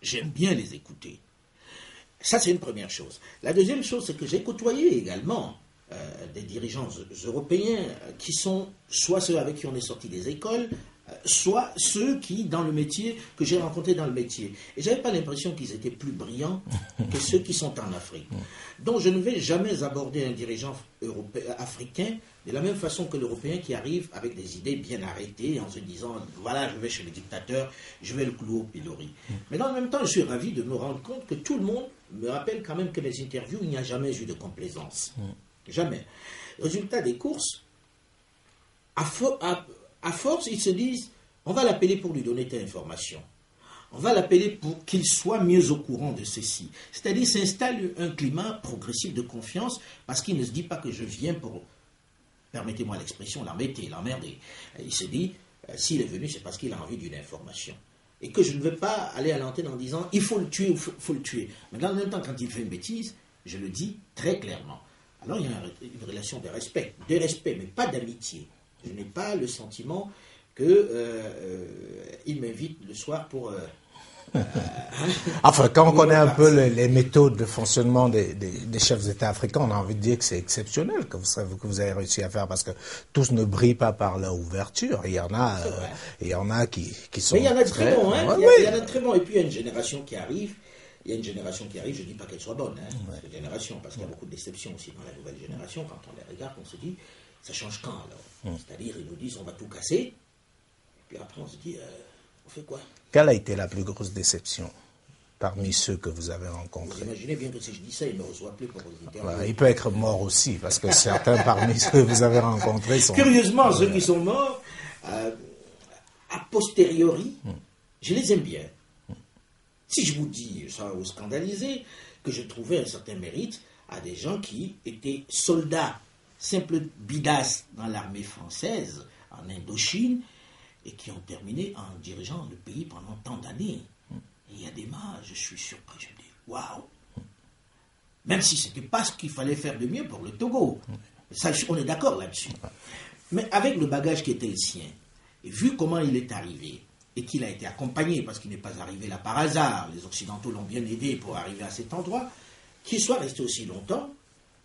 J'aime bien les écouter. Ça, c'est une première chose. La deuxième chose, c'est que j'ai côtoyé également des dirigeants européens qui sont soit ceux avec qui on est sorti des écoles, soit ceux qui, dans le métier, que j'ai rencontrés dans le métier. Et je n'avais pas l'impression qu'ils étaient plus brillants que ceux qui sont en Afrique. Donc je ne vais jamais aborder un dirigeant africain de la même façon que l'Européen qui arrive avec des idées bien arrêtées en se disant « voilà, je vais chez le dictateur, je vais le clouer au pilori ». Mais dans le même temps, je suis ravi de me rendre compte que tout le monde me rappelle quand même que les interviews, il n'y a jamais eu de complaisance. Jamais. Résultat des courses, à force, ils se disent, on va l'appeler pour lui donner telle information. On va l'appeler pour qu'il soit mieux au courant de ceci. C'est-à-dire, s'installe un climat progressif de confiance parce qu'il ne se dit pas que je viens pour, permettez-moi l'expression, l'emmerder. Il se dit, s'il est venu, c'est parce qu'il a envie d'une information. Et que je ne veux pas aller à l'antenne en disant, il faut le tuer ou il faut le tuer. Mais dans le même temps, quand il fait une bêtise, je le dis très clairement. Alors, il y a une relation de respect, mais pas d'amitié. Je n'ai pas le sentiment qu'il m'invite le soir pour... Enfin, quand on connaît un peu les méthodes de fonctionnement des chefs d'État africains, on a envie de dire que c'est exceptionnel que vous avez réussi à faire, parce que tous ne brillent pas par leur ouverture. Il y en a qui sont... Mais il y en a de très bons, hein. Il y en a de très bons. Et puis, il y a une génération qui arrive. Je ne dis pas qu'elle soit bonne, cette génération, parce qu'il y a beaucoup de déceptions aussi dans la nouvelle génération. Quand on les regarde, on se dit, ça change quand alors? C'est-à-dire, ils nous disent, on va tout casser, et puis après on se dit, on fait quoi? Quelle a été la plus grosse déception parmi ceux que vous avez rencontrés? Vous imaginez bien que si je dis ça, il ne me reçoit plus pour les interviews. Voilà, il peut être mort aussi, parce que certains parmi ceux que vous avez rencontrés sont... Curieusement, ceux qui sont morts, a posteriori, je les aime bien. Si je vous dis, ça va vous scandaliser, que je trouvais un certain mérite à des gens qui étaient soldats, simples bidasses dans l'armée française, en Indochine, et qui ont terminé en dirigeant le pays pendant tant d'années. Il y a des mains, je suis surpris, je me dis, waouh! Même si ce n'était pas ce qu'il fallait faire de mieux pour le Togo. Ça, on est d'accord là-dessus. Mais avec le bagage qui était le sien, et vu comment il est arrivé, et qu'il a été accompagné, parce qu'il n'est pas arrivé là par hasard, les Occidentaux l'ont bien aidé pour arriver à cet endroit, qu'il soit resté aussi longtemps,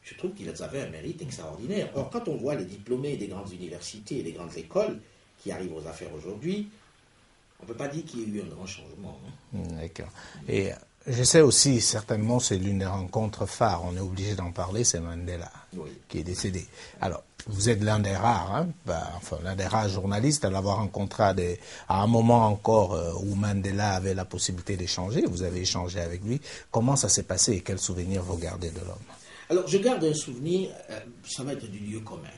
je trouve qu'il avait un mérite extraordinaire. Or, quand on voit les diplômés des grandes universités et des grandes écoles qui arrivent aux affaires aujourd'hui, on ne peut pas dire qu'il y a eu un grand changement. D'accord. Et Je sais aussi, certainement, c'est l'une des rencontres phares. On est obligé d'en parler, c'est Mandela, qui est décédé. Alors, vous êtes l'un des rares, hein, enfin, l'un des rares journalistes à l'avoir rencontré à un moment encore où Mandela avait la possibilité d'échanger. Vous avez échangé avec lui. Comment ça s'est passé et quels souvenirs vous gardez de l'homme? Alors, je garde un souvenir, ça va être du lieu commun.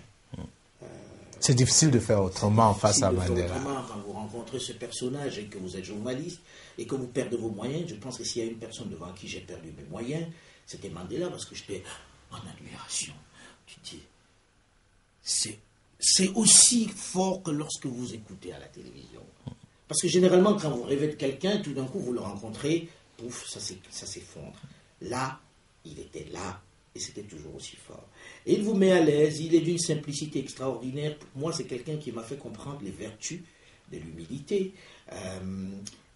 C'est difficile de faire autrement face à Mandela. Autrement, quand vous rencontrez ce personnage et que vous êtes journaliste et que vous perdez vos moyens, je pense que s'il y a une personne devant qui j'ai perdu mes moyens, c'était Mandela, parce que j'étais en admiration. Tu dis, c'est aussi fort que lorsque vous écoutez à la télévision. Parce que généralement, quand vous rêvez de quelqu'un, tout d'un coup, vous le rencontrez, pouf, ça s'effondre. Là, il était là. Et c'était toujours aussi fort. Et il vous met à l'aise, il est d'une simplicité extraordinaire. Pour moi, c'est quelqu'un qui m'a fait comprendre les vertus de l'humilité.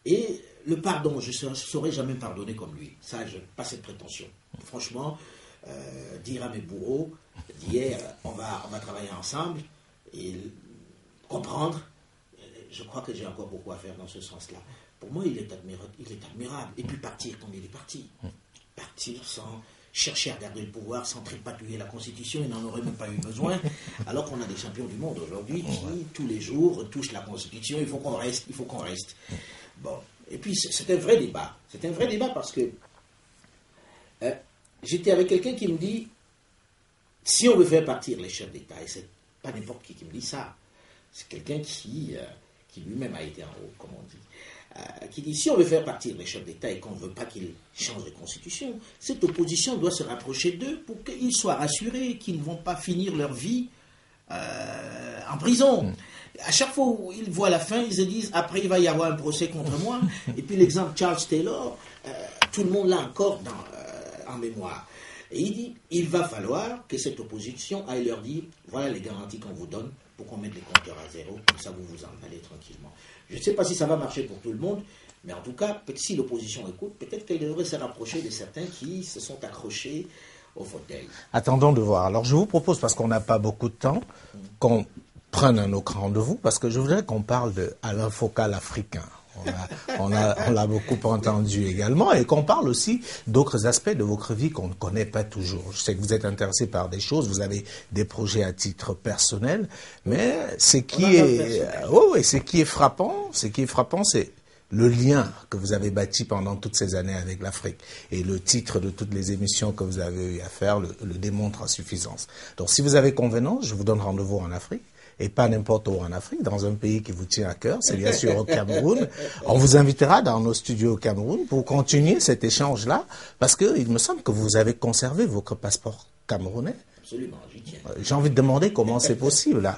Et le pardon, je ne saurais jamais pardonner comme lui. Ça, je n'ai pas cette prétention. Franchement, dire à mes bourreaux, d'hier, on va travailler ensemble et comprendre, je crois que j'ai encore beaucoup à faire dans ce sens-là. Pour moi, il est admirable. Et puis partir comme il est parti. Partir sans chercher à garder le pouvoir, sans tripatouiller la Constitution, il n'en aurait même pas eu besoin, alors qu'on a des champions du monde aujourd'hui qui, tous les jours, touchent la Constitution, il faut qu'on reste. Bon, et puis c'est un vrai débat. C'est un vrai débat parce que j'étais avec quelqu'un qui me dit, si on veut faire partir les chefs d'État, et c'est pas n'importe qui me dit ça, c'est quelqu'un qui lui-même a été en haut, comme on dit, qui dit, si on veut faire partir les chefs d'État et qu'on ne veut pas qu'ils changent de constitution, cette opposition doit se rapprocher d'eux pour qu'ils soient rassurés qu'ils ne vont pas finir leur vie en prison. À chaque fois où ils voient la fin, ils se disent, après il va y avoir un procès contre moi. Et puis l'exemple Charles Taylor, tout le monde l'a encore en mémoire. Et il dit, il va falloir que cette opposition aille leur dire, voilà les garanties qu'on vous donne pour qu'on mette les compteurs à zéro, comme ça vous vous en allez tranquillement. Je ne sais pas si ça va marcher pour tout le monde, mais en tout cas, si l'opposition écoute, peut-être qu'elle devrait se rapprocher de certains qui se sont accrochés au fauteuil. Attendons de voir. Alors je vous propose, parce qu'on n'a pas beaucoup de temps, qu'on prenne un autre rendez-vous, parce que je voudrais qu'on parle de Alain Focal africain. On l'a beaucoup entendu également, et qu'on parle aussi d'autres aspects de votre vie qu'on ne connaît pas toujours. Je sais que vous êtes intéressé par des choses, vous avez des projets à titre personnel, mais ce qui est frappant, c'est le lien que vous avez bâti pendant toutes ces années avec l'Afrique. Et le titre de toutes les émissions que vous avez eu à faire le démontre à suffisance. Donc si vous avez convenance, je vous donne rendez-vous en Afrique. Et pas n'importe où en Afrique, dans un pays qui vous tient à cœur, c'est bien sûr au Cameroun. On vous invitera dans nos studios au Cameroun pour continuer cet échange-là, parce qu'il me semble que vous avez conservé votre passeport camerounais. Absolument, j'y tiens. J'ai envie de demander comment c'est possible, là.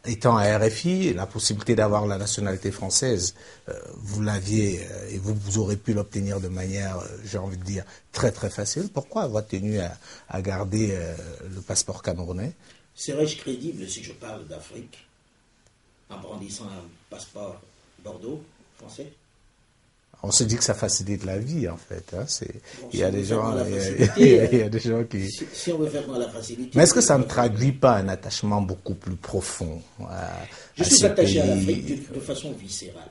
Étant à RFI, la possibilité d'avoir la nationalité française, vous l'aviez, et vous aurez pu l'obtenir de manière, j'ai envie de dire, très très facile. Pourquoi avoir tenu à garder le passeport camerounais ? Serais-je crédible si je parle d'Afrique en brandissant un passeport Bordeaux français? On se dit que ça facilite la vie, en fait. Hein. Il y a des gens qui... Si on veut faire dans la facilité... Mais est-ce que ça ne traduit pas un attachement beaucoup plus profond Je suis attaché à l'Afrique de façon viscérale.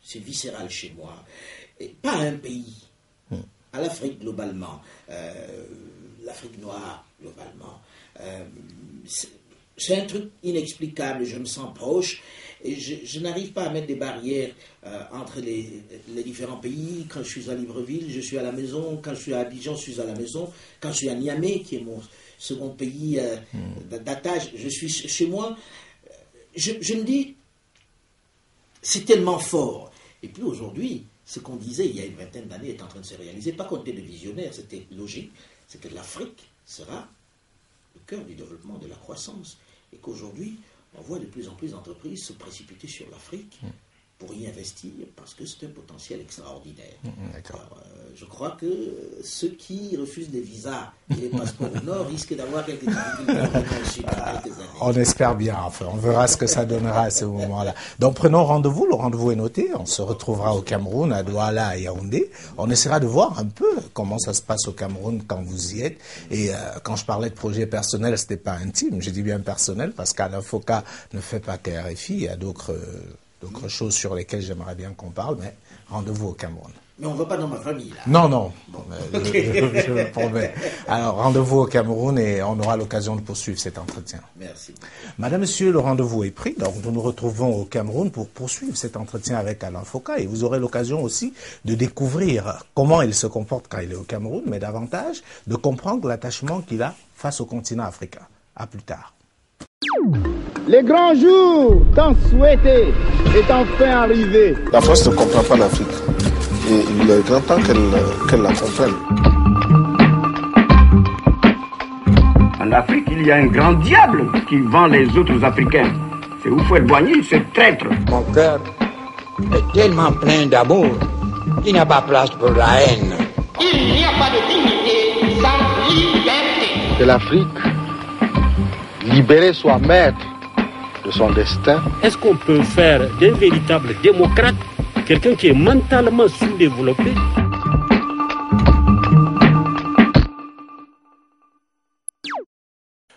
C'est viscéral chez moi. Et pas à un pays. À l'Afrique, globalement. L'Afrique noire, globalement. C'est un truc inexplicable, je me sens proche et je n'arrive pas à mettre des barrières entre les différents pays. Quand je suis à Libreville, je suis à la maison. Quand je suis à Abidjan, je suis à la maison. Quand je suis à Niamey, qui est mon second pays d'attache, je suis chez moi. Je me dis, c'est tellement fort. Et puis aujourd'hui, ce qu'on disait il y a une vingtaine d'années est en train de se réaliser. Pas qu'on était des visionnaires, c'était logique. C'est que l'Afrique sera le cœur du développement, de la croissance. Et qu'aujourd'hui, on voit de plus en plus d'entreprises se précipiter sur l'Afrique pour y investir parce que c'est un potentiel extraordinaire. Alors, je crois que ceux qui refusent des visas et les passeports au nord risquent d'avoir quelques difficultés au sud dans quelques années. On espère bien, enfin, on verra ce que ça donnera à ce moment-là. Donc prenons rendez-vous, le rendez-vous est noté, on se retrouvera au Cameroun, à Douala et Yaoundé. On essaiera de voir un peu comment ça se passe au Cameroun quand vous y êtes. Et quand je parlais de projet personnel, c'était pas intime, je dis bien personnel, parce qu'Alain Focal ne fait pas qu'RFI, il y a d'autres choses sur lesquelles j'aimerais bien qu'on parle, mais rendez-vous au Cameroun. Mais on ne va pas dans ma famille, là. Non, non, je le promets. Alors, rendez-vous au Cameroun et on aura l'occasion de poursuivre cet entretien. Merci. Madame, Monsieur, le rendez-vous est pris. Donc, nous nous retrouvons au Cameroun pour poursuivre cet entretien avec Alain Foka. Et vous aurez l'occasion aussi de découvrir comment il se comporte quand il est au Cameroun, mais davantage de comprendre l'attachement qu'il a face au continent africain. À plus tard. Le grand jour tant souhaité est enfin arrivé. La France ne comprend pas l'Afrique. Et il est grand temps qu'elle la comprenne. En Afrique, il y a un grand diable qui vend les autres Africains. C'est Houphouët-Boigny, ce traître. Mon cœur est tellement plein d'amour qu'il n'y a pas place pour la haine. Il n'y a pas de dignité sans liberté. Que l'Afrique, libérée, soit maître de son destin. Est-ce qu'on peut faire d'un véritable démocrate quelqu'un qui est mentalement sous-développé?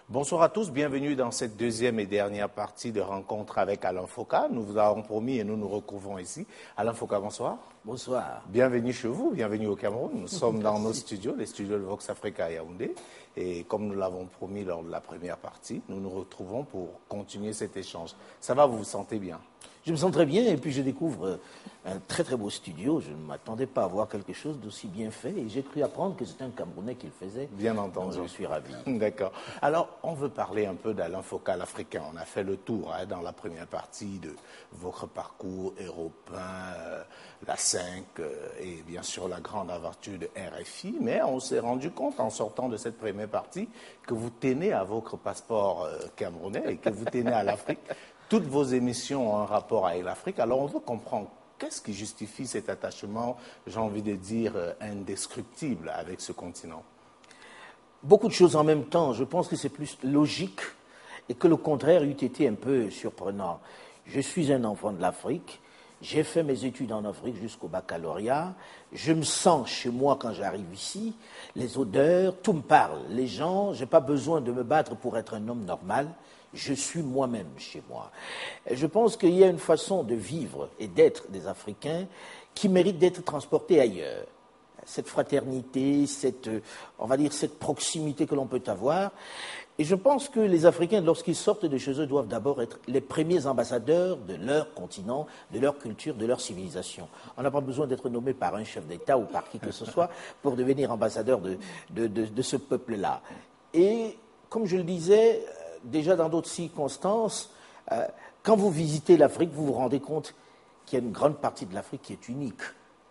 Bonsoir à tous, bienvenue dans cette deuxième et dernière partie de rencontre avec Alain Foka. Nous vous avons promis et nous nous recouvrons ici. Alain Foka, bonsoir. Bonsoir. Bienvenue chez vous, bienvenue au Cameroun. Nous sommes dans nos studios, les studios de Vox Africa à Yaoundé. Et comme nous l'avons promis lors de la première partie, nous nous retrouvons pour continuer cet échange. Ça va, vous vous sentez bien? Je me sens très bien et puis je découvre un très très beau studio. Je ne m'attendais pas à voir quelque chose d'aussi bien fait et j'ai cru apprendre que c'était un Camerounais qui le faisait. Bien entendu. Donc, je suis ravi. D'accord. Alors, on veut parler un peu d'Alain Foka, l'Africain. On a fait le tour dans la première partie de votre parcours européen, la 5 et bien sûr la grande aventure de RFI. Mais on s'est rendu compte en sortant de cette première partie que vous tenez à votre passeport camerounais et que vous tenez à l'Afrique. Toutes vos émissions ont un rapport avec l'Afrique. Alors, on veut comprendre qu'est-ce qui justifie cet attachement, j'ai envie de dire, indescriptible avec ce continent. Beaucoup de choses en même temps. Je pense que c'est plus logique et que le contraire eût été un peu surprenant. Je suis un enfant de l'Afrique. J'ai fait mes études en Afrique jusqu'au baccalauréat. Je me sens chez moi quand j'arrive ici. Les odeurs, tout me parle. Les gens, je n'ai pas besoin de me battre pour être un homme normal. Je suis moi-même chez moi. Et je pense qu'il y a une façon de vivre et d'être des Africains qui mérite d'être transportée ailleurs. Cette fraternité, on va dire cette proximité que l'on peut avoir. Et je pense que les Africains, lorsqu'ils sortent de chez eux, doivent d'abord être les premiers ambassadeurs de leur continent, de leur culture, de leur civilisation. On n'a pas besoin d'être nommé par un chef d'État ou par qui que ce soit pour devenir ambassadeur de ce peuple-là. Et comme je le disais, déjà dans d'autres circonstances, quand vous visitez l'Afrique, vous vous rendez compte qu'il y a une grande partie de l'Afrique qui est unique.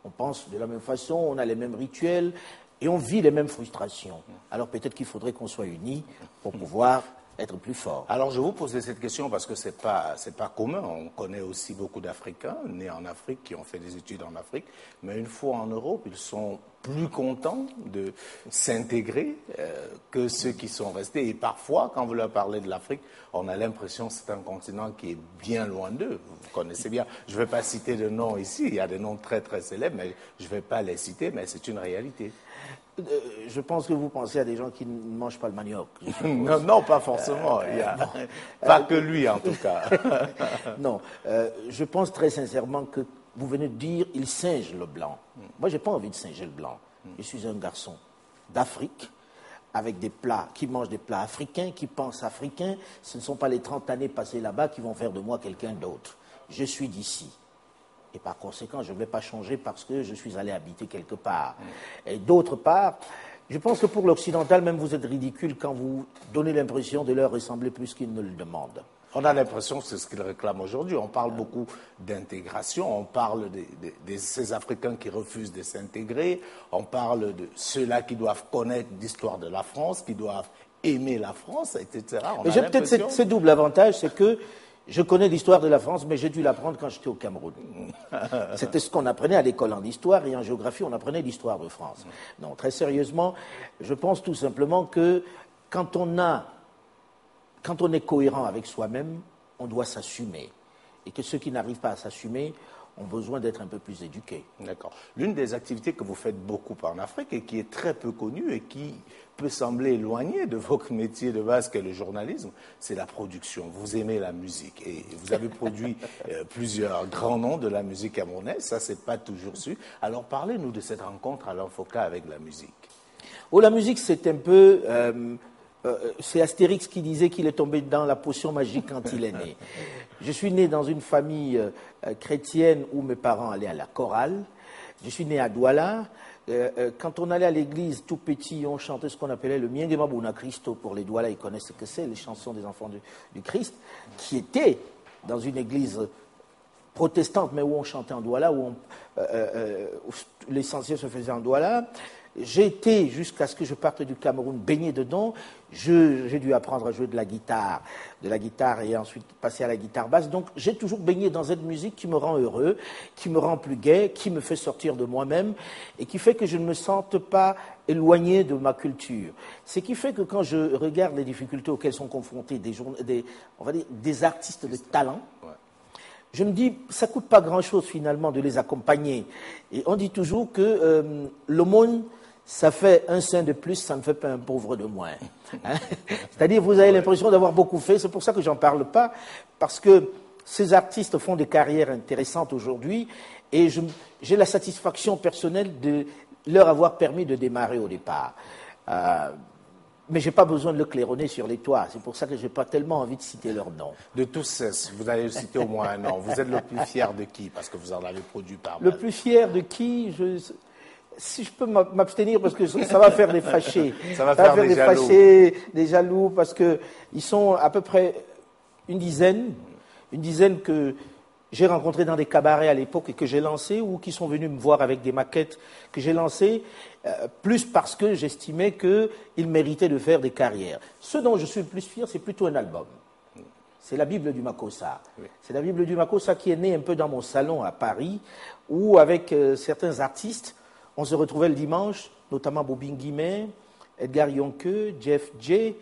On pense de la même façon, on a les mêmes rituels et on vit les mêmes frustrations. Alors peut-être qu'il faudrait qu'on soit unis pour pouvoir être plus fort. Alors je vous posais cette question parce que c'est pas commun. On connaît aussi beaucoup d'Africains nés en Afrique qui ont fait des études en Afrique, mais une fois en Europe, ils sont plus contents de s'intégrer que ceux qui sont restés. Et parfois, quand vous leur parlez de l'Afrique, on a l'impression que c'est un continent qui est bien loin d'eux. Vous connaissez bien. Je ne vais pas citer de noms ici. Il y a des noms très très célèbres, mais je ne vais pas les citer, mais c'est une réalité. Je pense que vous pensez à des gens qui ne mangent pas le manioc. Non, non, pas forcément. Il y a... Pas que lui, en tout cas. Non, je pense très sincèrement que vous venez de dire « il singe le blanc ». Moi, je n'ai pas envie de singer le blanc. Je suis un garçon d'Afrique, avec des plats, qui mangent des plats africains, qui pensent africains. Ce ne sont pas les 30 années passées là-bas qui vont faire de moi quelqu'un d'autre. Je suis d'ici. Et par conséquent, je ne vais pas changer parce que je suis allé habiter quelque part. Et d'autre part, je pense que pour l'occidental, même vous êtes ridicule quand vous donnez l'impression de leur ressembler plus qu'ils ne le demandent. On a l'impression que c'est ce qu'ils réclament aujourd'hui. On parle beaucoup d'intégration, on parle de ces Africains qui refusent de s'intégrer, on parle de ceux-là qui doivent connaître l'histoire de la France, qui doivent aimer la France, etc. Mais j'ai peut-être ce double avantage, c'est que je connais l'histoire de la France, mais j'ai dû l'apprendre quand j'étais au Cameroun. C'était ce qu'on apprenait à l'école en histoire et en géographie, on apprenait l'histoire de France. Non, très sérieusement, je pense tout simplement que quand on est cohérent avec soi-même, on doit s'assumer. Et que ceux qui n'arrivent pas à s'assumer ont besoin d'être un peu plus éduqués. D'accord. L'une des activités que vous faites beaucoup en Afrique et qui est très peu connue et qui peut sembler éloignée de votre métier de base qu'est le journalisme, c'est la production. Vous aimez la musique et vous avez produit plusieurs grands noms de la musique camerounaise, ça c'est pas toujours su. Alors parlez-nous de cette rencontre Alain Foka avec la musique. Oh, la musique c'est un peu... c'est Astérix qui disait qu'il est tombé dans la potion magique quand il est né. Je suis né dans une famille chrétienne où mes parents allaient à la chorale. Je suis né à Douala. Quand on allait à l'église tout petit, on chantait ce qu'on appelait le Miengema Bouna Christo. Pour les Douala, ils connaissent ce que c'est, les chansons des enfants du Christ, qui étaient dans une église protestante, mais où on chantait en Douala, où l'essentiel se faisait en Douala. J'ai été, jusqu'à ce que je parte du Cameroun, baigné dedans. J'ai dû apprendre à jouer de la guitare et ensuite passer à la guitare basse. Donc j'ai toujours baigné dans cette musique qui me rend heureux, qui me rend plus gai, qui me fait sortir de moi-même et qui fait que je ne me sente pas éloigné de ma culture. Ce qui fait que quand je regarde les difficultés auxquelles sont confrontés des artistes de talent, je me dis, ça ne coûte pas grand-chose finalement de les accompagner. Et on dit toujours que l'aumône, ça fait un saint de plus, ça ne fait pas un pauvre de moins. Hein? C'est-à-dire, vous avez l'impression d'avoir beaucoup fait, c'est pour ça que j'en parle pas, parce que ces artistes font des carrières intéressantes aujourd'hui, et j'ai la satisfaction personnelle de leur avoir permis de démarrer au départ. Mais je n'ai pas besoin de le claironner sur les toits. C'est pour ça que je n'ai pas tellement envie de citer leur nom. De tous, vous allez citer au moins un nom. Vous êtes le plus fier de qui? Parce que vous en avez produit par mal. Le plus fier de qui? Si je peux m'abstenir, parce que ça va faire des fâchés. Ça va faire des jaloux. Fâchés, des jaloux, parce qu'ils sont à peu près une dizaine que j'ai rencontrés dans des cabarets à l'époque et que j'ai lancés, ou qui sont venus me voir avec des maquettes que j'ai lancées, plus parce que j'estimais qu'ils méritaient de faire des carrières. Ce dont je suis le plus fier, c'est plutôt un album. C'est la Bible du Makossa. Oui. C'est la Bible du Makossa qui est née un peu dans mon salon à Paris, où avec certains artistes, on se retrouvait le dimanche, notamment Bobin Guimet, Edgar Yonke, Jeff J,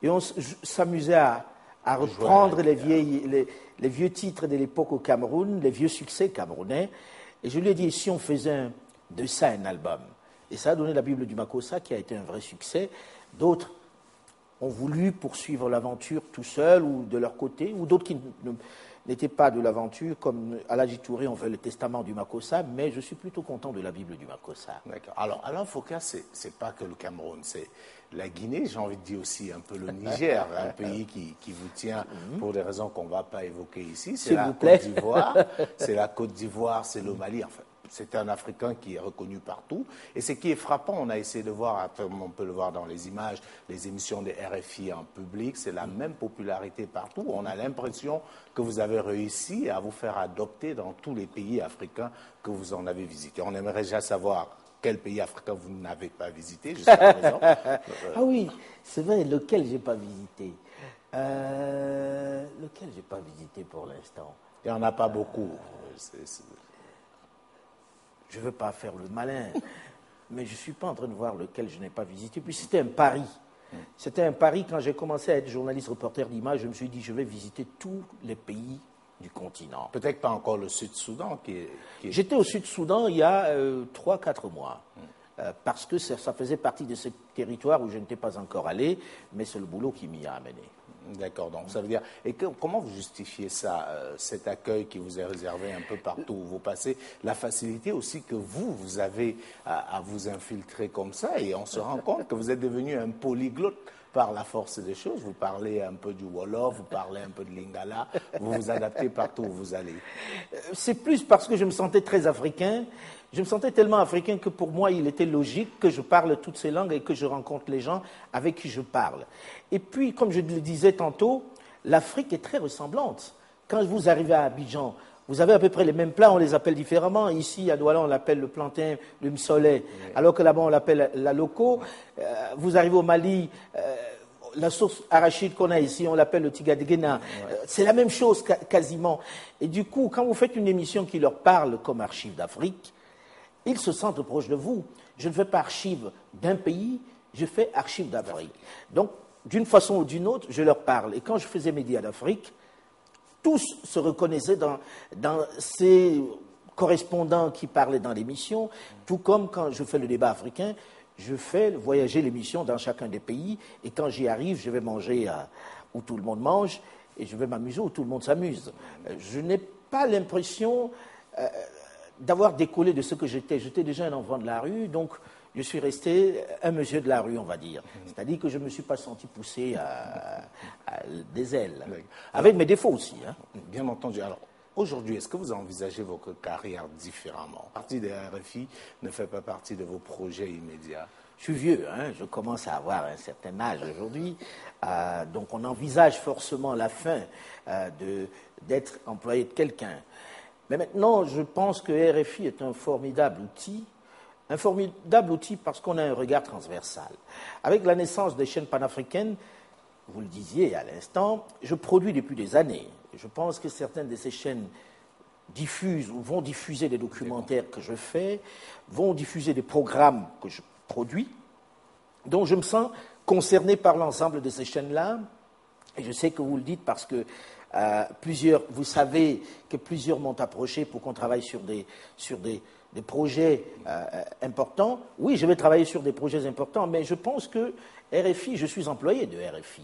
et on s'amusait à reprendre les vieux titres de l'époque au Cameroun, les vieux succès camerounais. Et je lui ai dit, si on faisait de ça un album? Et ça a donné la Bible du Makossa, qui a été un vrai succès. D'autres ont voulu poursuivre l'aventure tout seuls ou de leur côté, ou d'autres qui n'étaient pas de l'aventure, comme Aladji Touré, on fait le testament du Makossa, mais je suis plutôt content de la Bible du Makossa. D'accord. Alors, Alain Foka, c'est pas que le Cameroun, c'est la Guinée, j'ai envie de dire aussi un peu le Niger, un pays qui vous tient pour des raisons qu'on ne va pas évoquer ici. C'est la Côte d'Ivoire, c'est la Côte d'Ivoire, c'est le Mali, enfin. C'est un Africain qui est reconnu partout. Et ce qui est frappant, on a essayé de voir, on peut le voir dans les images, les émissions des RFI en public, c'est la même popularité partout. On a l'impression que vous avez réussi à vous faire adopter dans tous les pays africains que vous en avez visités. On aimerait déjà savoir quel pays africain vous n'avez pas visité jusqu'à présent. Ah oui, c'est vrai, lequel je n'ai pas visité. Lequel je n'ai pas visité pour l'instant? Il n'y en a pas beaucoup. Je ne veux pas faire le malin, mais je ne suis pas en train de voir lequel je n'ai pas visité. Puis c'était un pari. C'était un pari. Quand j'ai commencé à être journaliste reporter d'image, je me suis dit, je vais visiter tous les pays du continent. Peut-être pas encore le Sud-Soudan qui est... J'étais au Sud-Soudan il y a 3-4 mois. Parce que ça faisait partie de ce territoire où je n'étais pas encore allé, mais c'est le boulot qui m'y a amené. D'accord, donc ça veut dire... Et comment vous justifiez ça, cet accueil qui vous est réservé un peu partout où vous passez, la facilité aussi que vous avez à vous infiltrer comme ça, et on se rend compte que vous êtes devenu un polyglotte par la force des choses. Vous parlez un peu du Wolof, vous parlez un peu de Lingala, vous vous adaptez partout où vous allez. C'est plus parce que je me sentais très africain. Je me sentais tellement africain que pour moi, il était logique que je parle toutes ces langues et que je rencontre les gens avec qui je parle. Et puis, comme je le disais tantôt, l'Afrique est très ressemblante. Quand vous arrivez à Abidjan, vous avez à peu près les mêmes plats, on les appelle différemment. Ici, à Douala, on l'appelle le plantain, le msolé, alors que là-bas, on l'appelle la loco. Vous arrivez au Mali, la sauce arachide qu'on a ici, on l'appelle le tigadegena. C'est la même chose quasiment. Et du coup, quand vous faites une émission qui leur parle comme Archives d'Afrique, ils se sentent proches de vous. Je ne fais pas archives d'un pays, je fais archives d'Afrique. Donc, d'une façon ou d'une autre, je leur parle. Et quand je faisais Médias d'Afrique, tous se reconnaissaient dans ces correspondant qui parlait dans l'émission, tout comme quand je fais le débat africain, je fais voyager l'émission dans chacun des pays, et quand j'y arrive, je vais manger où tout le monde mange, et je vais m'amuser où tout le monde s'amuse. Je n'ai pas l'impression d'avoir décollé de ce que j'étais. J'étais déjà un enfant de la rue, donc je suis resté un monsieur de la rue, on va dire. C'est-à-dire que je ne me suis pas senti pousser à des ailes, avec mes défauts aussi. Hein. Bien entendu. Alors, aujourd'hui, est-ce que vous envisagez votre carrière différemment? La partie de RFI ne fait pas partie de vos projets immédiats. Je suis vieux, hein, je commence à avoir un certain âge aujourd'hui, donc on envisage forcément la fin d'être employé de quelqu'un. Mais maintenant, je pense que RFI est un formidable outil parce qu'on a un regard transversal. Avec la naissance des chaînes panafricaines, vous le disiez à l'instant, je produis depuis des années. Je pense que certaines de ces chaînes diffusent ou vont diffuser des documentaires que je fais, vont diffuser des programmes que je produis. Donc je me sens concerné par l'ensemble de ces chaînes-là. Et je sais que vous le dites parce que vous savez que plusieurs m'ont approché pour qu'on travaille sur des projets importants. Oui, je vais travailler sur des projets importants, mais je pense que RFI, je suis employé de RFI.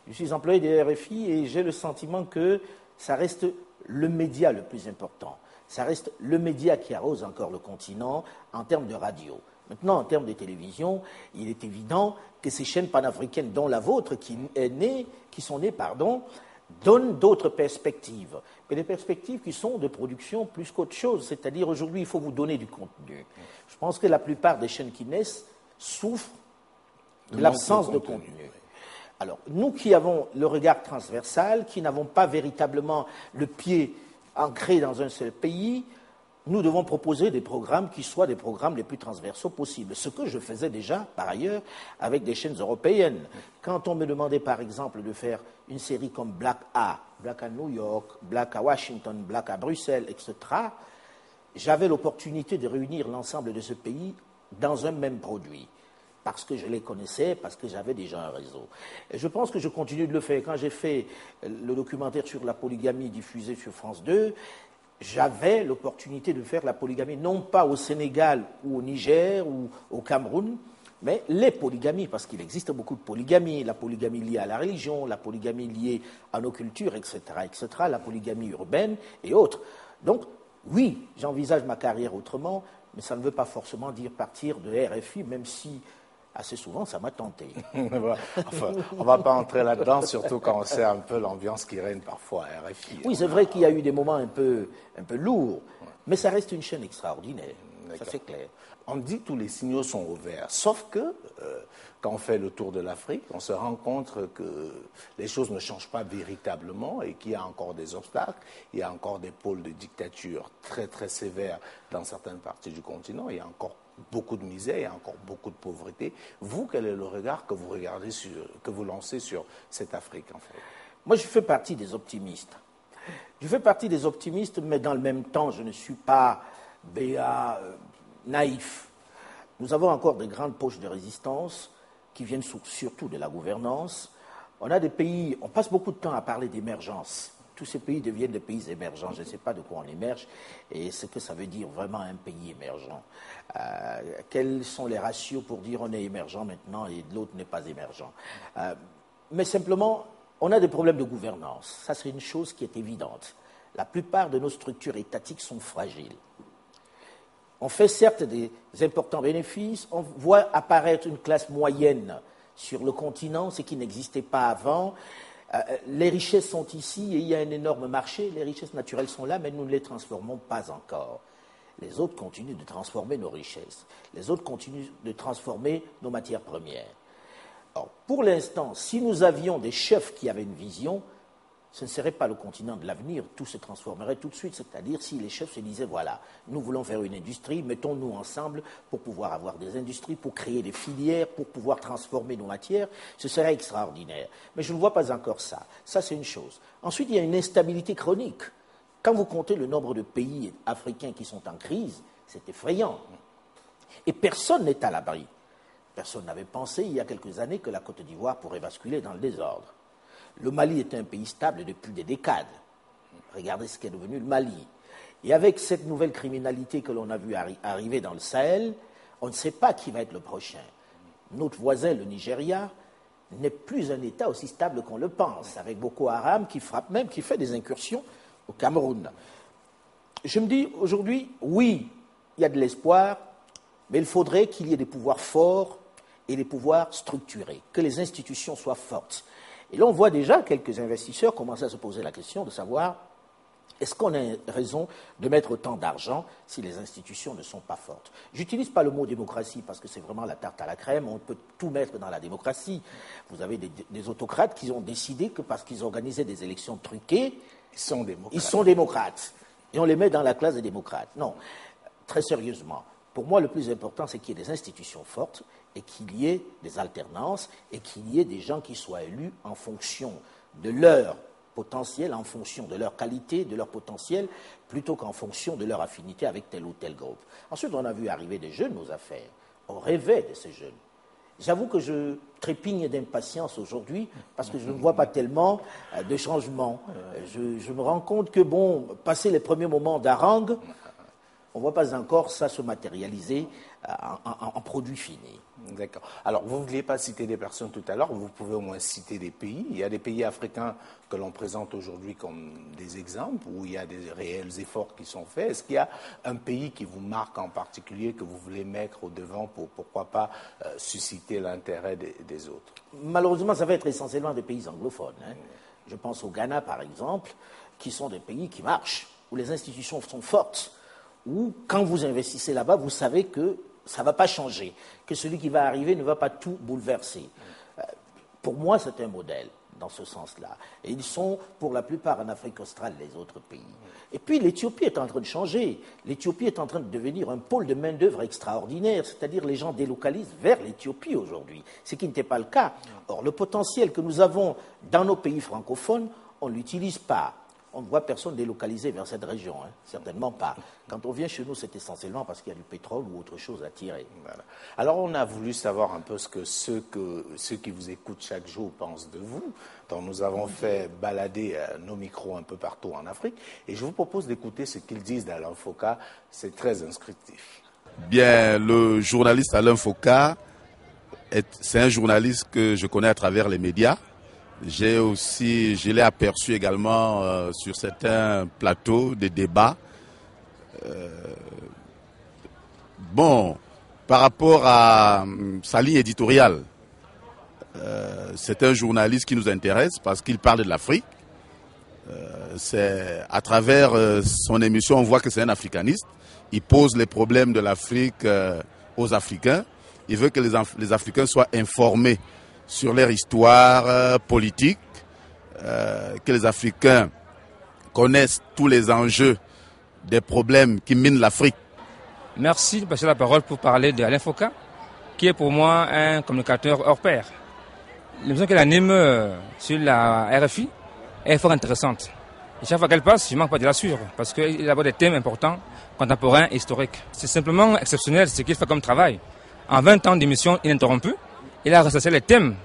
Je suis employé de RFI et j'ai le sentiment que ça reste le média le plus important. Ça reste le média qui arrose encore le continent en termes de radio. Maintenant, en termes de télévision, il est évident que ces chaînes panafricaines, dont la vôtre, qui sont nées, donnent d'autres perspectives. Mais des perspectives qui sont de production plus qu'autre chose. C'est-à-dire, aujourd'hui, il faut vous donner du contenu. Je pense que la plupart des chaînes qui naissent souffrent de l'absence de contenu. Alors, nous qui avons le regard transversal, qui n'avons pas véritablement le pied ancré dans un seul pays, nous devons proposer des programmes qui soient des programmes les plus transversaux possibles. Ce que je faisais déjà, par ailleurs, avec des chaînes européennes. Quand on me demandait, par exemple, de faire une série comme Black à New York, Black à Washington, Black à Bruxelles, etc., j'avais l'opportunité de réunir l'ensemble de ce pays dans un même produit. Parce que je les connaissais, parce que j'avais déjà un réseau. Et je pense que je continue de le faire. Quand j'ai fait le documentaire sur la polygamie diffusé sur France 2, j'avais l'opportunité de faire la polygamie, non pas au Sénégal ou au Niger ou au Cameroun, mais les polygamies, parce qu'il existe beaucoup de polygamies, la polygamie liée à la religion, la polygamie liée à nos cultures, etc., la polygamie urbaine et autres. Donc, oui, j'envisage ma carrière autrement, mais ça ne veut pas forcément dire partir de RFI, même si assez souvent, ça m'a tenté. Enfin, on ne va pas entrer là-dedans, surtout quand on sait un peu l'ambiance qui règne parfois à RFI. Oui, c'est vrai qu'il y a eu des moments un peu lourds, mais ça reste une chaîne extraordinaire, ça c'est clair. On dit que tous les signaux sont au vert, sauf que quand on fait le tour de l'Afrique, on se rend compte que les choses ne changent pas véritablement et qu'il y a encore des obstacles, il y a encore des pôles de dictature très très sévères dans certaines parties du continent, il y a encore beaucoup de misère, il y a encore beaucoup de pauvreté. Vous, quel est le regard que vous lancez sur cette Afrique, en fait? Moi, je fais partie des optimistes. Je fais partie des optimistes, mais dans le même temps, je ne suis pas naïf. Nous avons encore de grandes poches de résistance qui viennent surtout de la gouvernance. On a des pays, on passe beaucoup de temps à parler d'émergence. Tous ces pays deviennent des pays émergents. Je ne sais pas de quoi on émerge et ce que ça veut dire vraiment un pays émergent. Quels sont les ratios pour dire on est émergent maintenant et l'autre n'est pas émergent. Mais simplement, on a des problèmes de gouvernance. Ça, c'est une chose qui est évidente. La plupart de nos structures étatiques sont fragiles. On fait certes des importants bénéfices, on voit apparaître une classe moyenne sur le continent, ce qui n'existait pas avant. Les richesses sont ici et il y a un énorme marché. Les richesses naturelles sont là, mais nous ne les transformons pas encore. Les autres continuent de transformer nos richesses. Les autres continuent de transformer nos matières premières. Or, pour l'instant, si nous avions des chefs qui avaient une vision, ce ne serait pas le continent de l'avenir, tout se transformerait tout de suite. C'est-à-dire si les chefs se disaient, voilà, nous voulons faire une industrie, mettons-nous ensemble pour pouvoir avoir des industries, pour créer des filières, pour pouvoir transformer nos matières, ce serait extraordinaire. Mais je ne vois pas encore ça. Ça, c'est une chose. Ensuite, il y a une instabilité chronique. Quand vous comptez le nombre de pays africains qui sont en crise, c'est effrayant. Et personne n'est à l'abri. Personne n'avait pensé, il y a quelques années, que la Côte d'Ivoire pourrait basculer dans le désordre. Le Mali est un pays stable depuis des décades. Regardez ce qu'est devenu le Mali. Et avec cette nouvelle criminalité que l'on a vu arriver dans le Sahel, on ne sait pas qui va être le prochain. Notre voisin, le Nigeria, n'est plus un État aussi stable qu'on le pense, avec Boko Haram qui frappe même, qui fait des incursions au Cameroun. Je me dis aujourd'hui, oui, il y a de l'espoir, mais il faudrait qu'il y ait des pouvoirs forts et des pouvoirs structurés, que les institutions soient fortes. Et là, on voit déjà quelques investisseurs commencer à se poser la question de savoir est-ce qu'on a raison de mettre autant d'argent si les institutions ne sont pas fortes? Je n'utilise pas le mot démocratie parce que c'est vraiment la tarte à la crème. On peut tout mettre dans la démocratie. Vous avez des autocrates qui ont décidé que parce qu'ils organisaient des élections truquées, ils sont démocrates. Et on les met dans la classe des démocrates. Non, très sérieusement. Pour moi, le plus important, c'est qu'il y ait des institutions fortes et qu'il y ait des alternances et qu'il y ait des gens qui soient élus en fonction de leur potentiel, en fonction de leur qualité, de leur potentiel, plutôt qu'en fonction de leur affinité avec tel ou tel groupe. Ensuite, on a vu arriver des jeunes aux affaires. On rêvait de ces jeunes. J'avoue que je trépigne d'impatience aujourd'hui parce que je ne vois pas tellement de changement. Je me rends compte que, bon, passer les premiers moments d'harangue, on ne voit pas encore ça se matérialiser en produit fini. D'accord. Alors, vous ne vouliez pas citer des personnes tout à l'heure, vous pouvez au moins citer des pays. Il y a des pays africains que l'on présente aujourd'hui comme des exemples, où il y a des réels efforts qui sont faits. Est-ce qu'il y a un pays qui vous marque en particulier, que vous voulez mettre au devant pour, pourquoi pas, susciter l'intérêt des autres? Malheureusement, ça va être essentiellement des pays anglophones. Je pense au Ghana, par exemple, qui sont des pays qui marchent, où les institutions sont fortes, où, quand vous investissez là-bas, vous savez que ça ne va pas changer, que celui qui va arriver ne va pas tout bouleverser. Pour moi, c'est un modèle dans ce sens-là. Et ils sont, pour la plupart, en Afrique australe, les autres pays. Et puis, l'Éthiopie est en train de changer. L'Éthiopie est en train de devenir un pôle de main-d'œuvre extraordinaire, c'est-à-dire les gens délocalisent vers l'Éthiopie aujourd'hui, ce qui n'était pas le cas. Or, le potentiel que nous avons dans nos pays francophones, on ne l'utilise pas. On ne voit personne délocalisé vers cette région, certainement pas. Quand on vient chez nous, c'est essentiellement parce qu'il y a du pétrole ou autre chose à tirer. Voilà. Alors, on a voulu savoir un peu ce que ceux qui vous écoutent chaque jour pensent de vous. Donc, nous avons fait balader nos micros un peu partout en Afrique. Et je vous propose d'écouter ce qu'ils disent d'Alain Foka. C'est très instructif. Bien, le journaliste Alain Foka, c'est un journaliste que je connais à travers les médias. Je l'ai aperçu également sur certains plateaux de débats. Bon, par rapport à sa ligne éditoriale, c'est un journaliste qui nous intéresse parce qu'il parle de l'Afrique. À travers son émission, on voit que c'est un africaniste. Il pose les problèmes de l'Afrique aux Africains. Il veut que les Africains soient informés sur leur histoire politique, que les Africains connaissent tous les enjeux des problèmes qui minent l'Afrique. Merci de passer la parole pour parler d'Alain Foka, qui est pour moi un communicateur hors pair. L'émission qu'elle anime sur la RFI est fort intéressante. Et chaque fois qu'elle passe, je ne manque pas de la suivre, parce qu'il aborde des thèmes importants, contemporains et historiques. C'est simplement exceptionnel ce qu'il fait comme travail. En 20 ans d'émission ininterrompue, il a recensé les thèmes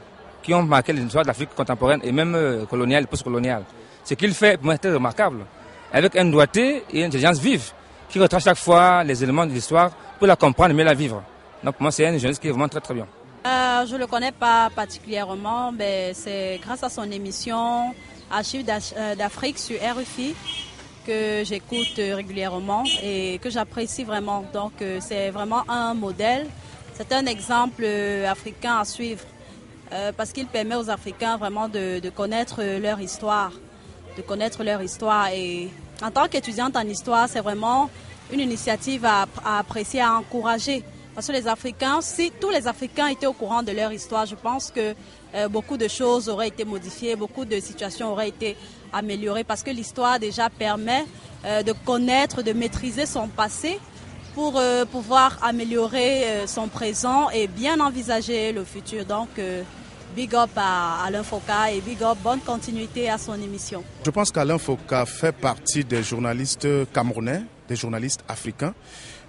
qui ont marqué l'histoire de l'Afrique contemporaine et même coloniale et post-coloniale. Ce qu'il fait pour moi est très remarquable, avec une doigté et une intelligence vive, qui retrace chaque fois les éléments de l'histoire pour la comprendre et mieux la vivre. Donc pour moi, c'est un journaliste qui est vraiment très très bien. Je ne le connais pas particulièrement, mais c'est grâce à son émission Archives d'Afrique sur RFI que j'écoute régulièrement et que j'apprécie vraiment. Donc c'est vraiment un modèle. C'est un exemple africain à suivre parce qu'il permet aux Africains vraiment de connaître leur histoire. Et en tant qu'étudiante en histoire, c'est vraiment une initiative à apprécier, à encourager. Parce que les Africains, si tous les Africains étaient au courant de leur histoire, je pense que beaucoup de choses auraient été modifiées, beaucoup de situations auraient été améliorées parce que l'histoire déjà permet de connaître, de maîtriser son passé pour pouvoir améliorer son présent et bien envisager le futur. Donc, big up à Alain Foka et big up, bonne continuité à son émission. Je pense qu'Alain Foka fait partie des journalistes camerounais, des journalistes africains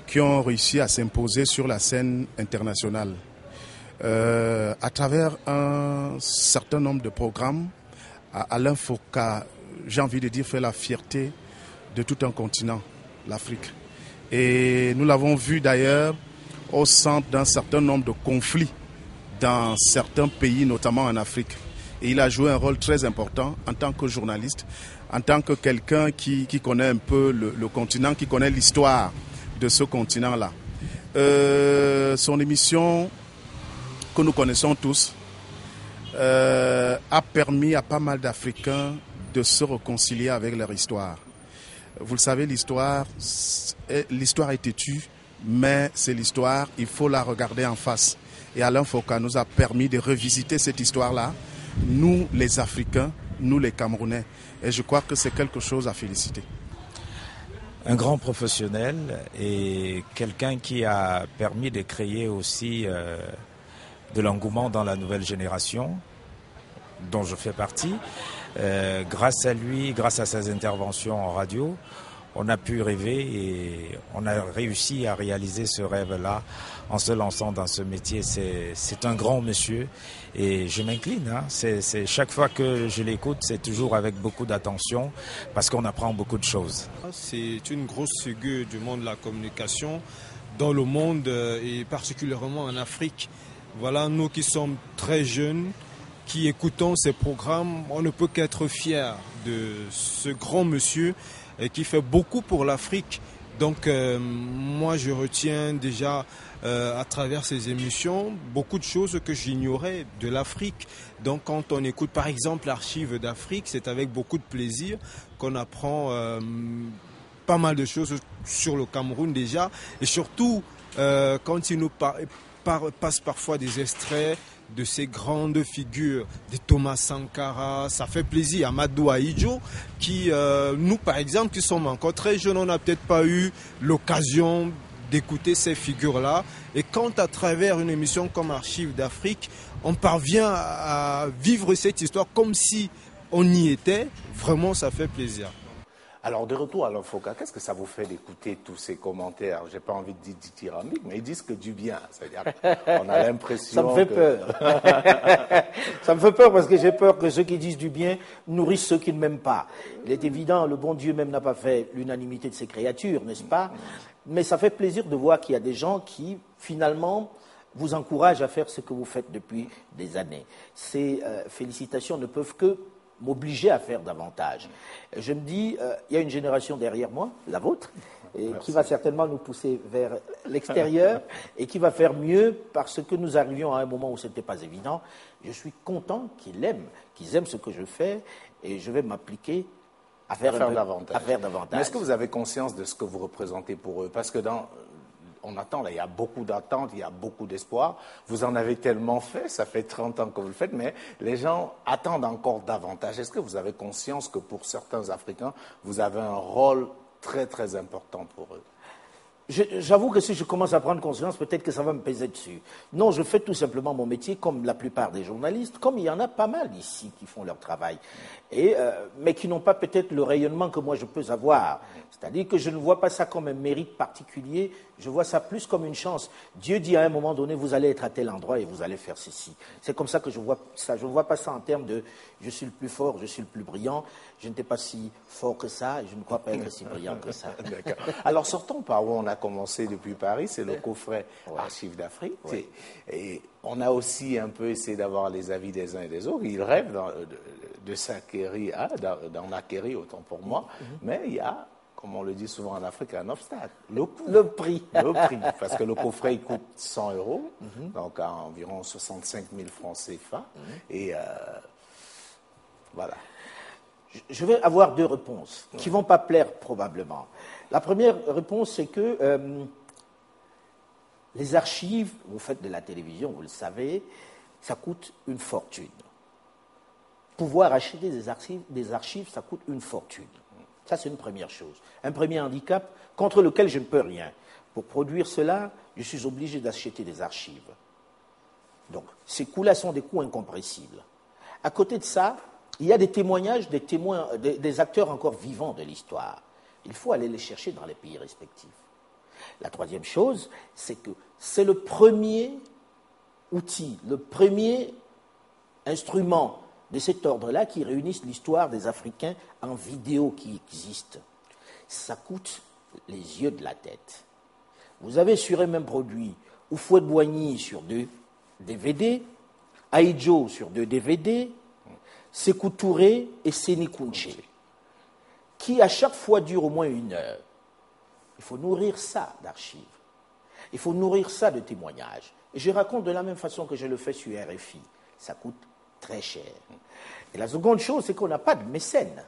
qui ont réussi à s'imposer sur la scène internationale. À travers un certain nombre de programmes, Alain Foka, j'ai envie de dire, fait la fierté de tout un continent. l'Afrique. Et nous l'avons vu d'ailleurs au centre d'un certain nombre de conflits dans certains pays, notamment en Afrique. Et il a joué un rôle très important en tant que journaliste, en tant que quelqu'un qui connaît un peu le continent, qui connaît l'histoire de ce continent-là. Son émission, que nous connaissons tous, a permis à pas mal d'Africains de se réconcilier avec leur histoire. Vous le savez, l'histoire est têtue, mais c'est l'histoire, il faut la regarder en face. Et Alain Foka nous a permis de revisiter cette histoire-là, nous les Africains, nous les Camerounais. Et je crois que c'est quelque chose à féliciter. Un grand professionnel et quelqu'un qui a permis de créer aussi de l'engouement dans la nouvelle génération, dont je fais partie. Grâce à lui, grâce à ses interventions en radio, on a pu rêver et on a réussi à réaliser ce rêve-là en se lançant dans ce métier. C'est un grand monsieur et je m'incline. Chaque fois que je l'écoute, c'est toujours avec beaucoup d'attention parce qu'on apprend beaucoup de choses. C'est une grosse figure du monde de la communication dans le monde et particulièrement en Afrique. Voilà, nous qui sommes très jeunes, qui écoutons ces programmes, on ne peut qu'être fiers de ce grand monsieur qui fait beaucoup pour l'Afrique. Donc moi je retiens déjà à travers ces émissions beaucoup de choses que j'ignorais de l'Afrique. Donc quand on écoute par exemple l'Archive d'Afrique, c'est avec beaucoup de plaisir qu'on apprend pas mal de choses sur le Cameroun déjà. Et surtout quand il nous passe parfois des extraits de ces grandes figures, de Thomas Sankara, ça fait plaisir. Amadou Ahidjo, qui, nous par exemple, qui sommes encore très jeunes, on n'a peut-être pas eu l'occasion d'écouter ces figures-là. Et quand à travers une émission comme Archives d'Afrique, on parvient à vivre cette histoire comme si on y était, vraiment ça fait plaisir. Alors, de retour à Alain Foka, qu'est-ce que ça vous fait d'écouter tous ces commentaires? J'ai pas envie de dire dithyrambiques, mais ils disent que du bien. C'est-à-dire qu'on a l'impression Ça me fait peur. Ça me fait peur parce que j'ai peur que ceux qui disent du bien nourrissent ceux qui ne m'aiment pas. Il est évident, le bon Dieu même n'a pas fait l'unanimité de ses créatures, n'est-ce pas? Mais ça fait plaisir de voir qu'il y a des gens qui, finalement, vous encouragent à faire ce que vous faites depuis des années. Ces félicitations ne peuvent que m'obliger à faire davantage. Je me dis, il y a une génération derrière moi, la vôtre, qui va certainement nous pousser vers l'extérieur et qui va faire mieux parce que nous arrivions à un moment où ce n'était pas évident. Je suis content qu'ils aiment ce que je fais et je vais m'appliquer à faire davantage. Mais est-ce que vous avez conscience de ce que vous représentez pour eux? Parce que on attend, là, il y a beaucoup d'attentes, il y a beaucoup d'espoir. Vous en avez tellement fait, ça fait 30 ans que vous le faites, mais les gens attendent encore davantage. Est-ce que vous avez conscience que pour certains Africains, vous avez un rôle très, très important pour eux? J'avoue que si je commence à prendre conscience, peut-être que ça va me peser dessus. Non, je fais tout simplement mon métier comme la plupart des journalistes, comme il y en a pas mal ici qui font leur travail, mais qui n'ont pas peut-être le rayonnement que moi je peux avoir. C'est-à-dire que je ne vois pas ça comme un mérite particulier, je vois ça plus comme une chance. Dieu dit à un moment donné, vous allez être à tel endroit et vous allez faire ceci. C'est comme ça que je vois ça. Je ne vois pas ça en termes de je suis le plus fort, je suis le plus brillant. Je n'étais pas si fort que ça et je ne crois pas être si brillant que ça. D'accord. Alors sortons par où on a commencé depuis Paris, c'est le coffret Archives d'Afrique. Ouais. Et on a aussi un peu essayé d'avoir les avis des uns et des autres. Ils rêvent de s'acquérir, d'en acquérir autant pour moi, mais il y a, comme on le dit souvent en Afrique, un obstacle. Le prix. Le prix. Parce que le coffret, il coûte 100 €, donc à environ 65 000 francs CFA. Et voilà. Je vais avoir deux réponses qui ne vont pas plaire probablement. La première réponse, c'est que les archives, vous faites de la télévision, vous le savez, ça coûte une fortune. Pouvoir acheter des archives, ça coûte une fortune. Ça, c'est une première chose. Un premier handicap contre lequel je ne peux rien. Pour produire cela, je suis obligé d'acheter des archives. Donc, ces coûts-là sont des coûts incompressibles. À côté de ça, il y a des témoignages, des acteurs encore vivants de l'histoire. Il faut aller les chercher dans les pays respectifs. La troisième chose, c'est que c'est le premier outil, le premier instrument de cet ordre-là qui réunissent l'histoire des Africains en vidéo qui existe. Ça coûte les yeux de la tête. Vous avez sur un même produit Houphouët-Boigny sur 2 DVD, Ahidjo sur 2 DVD, Sékou Touré et Séni Kountché, qui à chaque fois durent au moins 1 heure. Il faut nourrir ça d'archives. Il faut nourrir ça de témoignages. Et je raconte de la même façon que je le fais sur RFI. Ça coûte très cher. Et la seconde chose, c'est qu'on n'a pas de mécènes.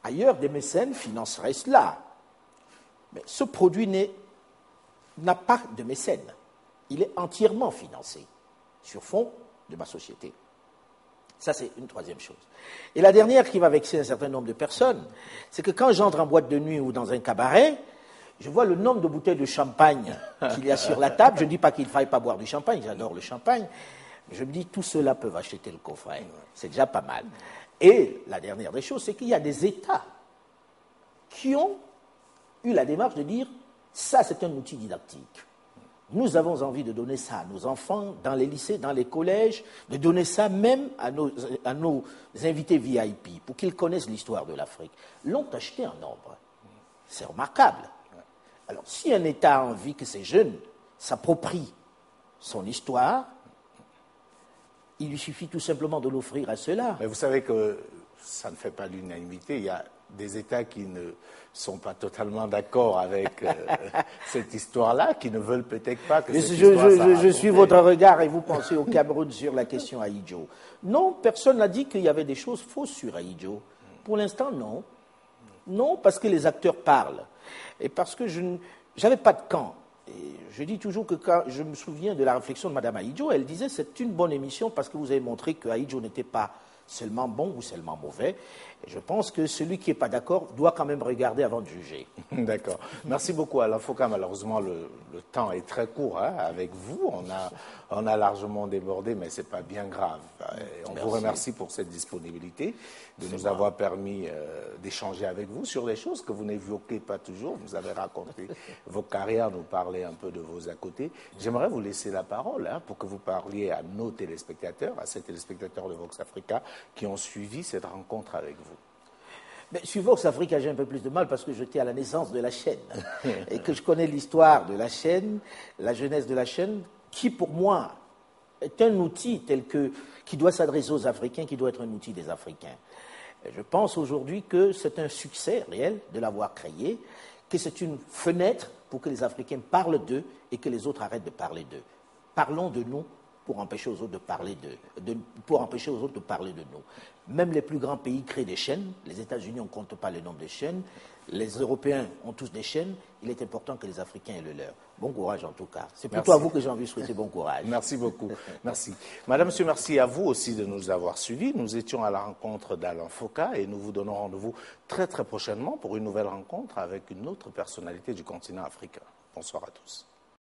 Ailleurs, des mécènes financeraient cela. Mais ce produit n'a pas de mécène. Il est entièrement financé sur fond de ma société. Ça, c'est une troisième chose. Et la dernière qui va vexer un certain nombre de personnes, c'est que quand j'entre en boîte de nuit ou dans un cabaret, je vois le nombre de bouteilles de champagne qu'il y a sur la table. Je ne dis pas qu'il ne faille pas boire du champagne, j'adore le champagne. Mais je me dis, tous ceux-là peuvent acheter le coffret. C'est déjà pas mal. Et la dernière des choses, c'est qu'il y a des États qui ont eu la démarche de dire, ça c'est un outil didactique. Nous avons envie de donner ça à nos enfants, dans les lycées, dans les collèges, de donner ça même à nos invités VIP, pour qu'ils connaissent l'histoire de l'Afrique. L'ont acheté en nombre. C'est remarquable. Alors, si un État a envie que ces jeunes s'approprient son histoire, il lui suffit tout simplement de l'offrir à ceux-là. Mais vous savez que ça ne fait pas l'unanimité. Il y a des États qui ne sont pas totalement d'accord avec cette histoire-là, qui ne veulent peut-être pas que cette histoire je suis votre regard et vous pensez au Cameroun sur la question Ahidjo. Non, personne n'a dit qu'il y avait des choses fausses sur Ahidjo. Pour l'instant, non. Non, parce que les acteurs parlent. Et parce que je n'avais pas de camp. Et je dis toujours que quand je me souviens de la réflexion de Mme Ahidjo, elle disait c'est une bonne émission parce que vous avez montré que Ahidjo n'était pas seulement bon ou seulement mauvais. Et je pense que celui qui n'est pas d'accord doit quand même regarder avant de juger. D'accord. Merci beaucoup Alain Foka. Malheureusement, le temps est très court avec vous. On a largement débordé, mais ce n'est pas bien grave. Et on vous remercie pour cette disponibilité, de nous avoir permis d'échanger avec vous sur des choses que vous n'évoquez pas toujours. Vous avez raconté vos carrières, nous parler un peu de vos à côté. J'aimerais vous laisser la parole pour que vous parliez à nos téléspectateurs, à ces téléspectateurs de Vox Africa qui ont suivi cette rencontre avec vous. Mais sur Vox Africa, j'ai un peu plus de mal parce que j'étais à la naissance de la chaîne et que je connais l'histoire de la chaîne, la jeunesse de la chaîne, qui pour moi est un outil qui doit s'adresser aux Africains, qui doit être un outil des Africains. Et je pense aujourd'hui que c'est un succès réel de l'avoir créé, que c'est une fenêtre pour que les Africains parlent d'eux et que les autres arrêtent de parler d'eux. Parlons de nous pour empêcher aux autres de parler pour empêcher aux autres de parler de nous. Même les plus grands pays créent des chaînes. Les États-Unis, on ne compte pas le nombre de chaînes. Les Européens ont tous des chaînes. Il est important que les Africains aient le leur. Bon courage en tout cas. C'est plutôt à vous que j'ai envie de souhaiter bon courage. Merci beaucoup. Merci. Madame, monsieur, merci à vous aussi de nous avoir suivis. Nous étions à la rencontre d'Alain Foka et nous vous donnons rendez-vous très très prochainement pour une nouvelle rencontre avec une autre personnalité du continent africain. Bonsoir à tous.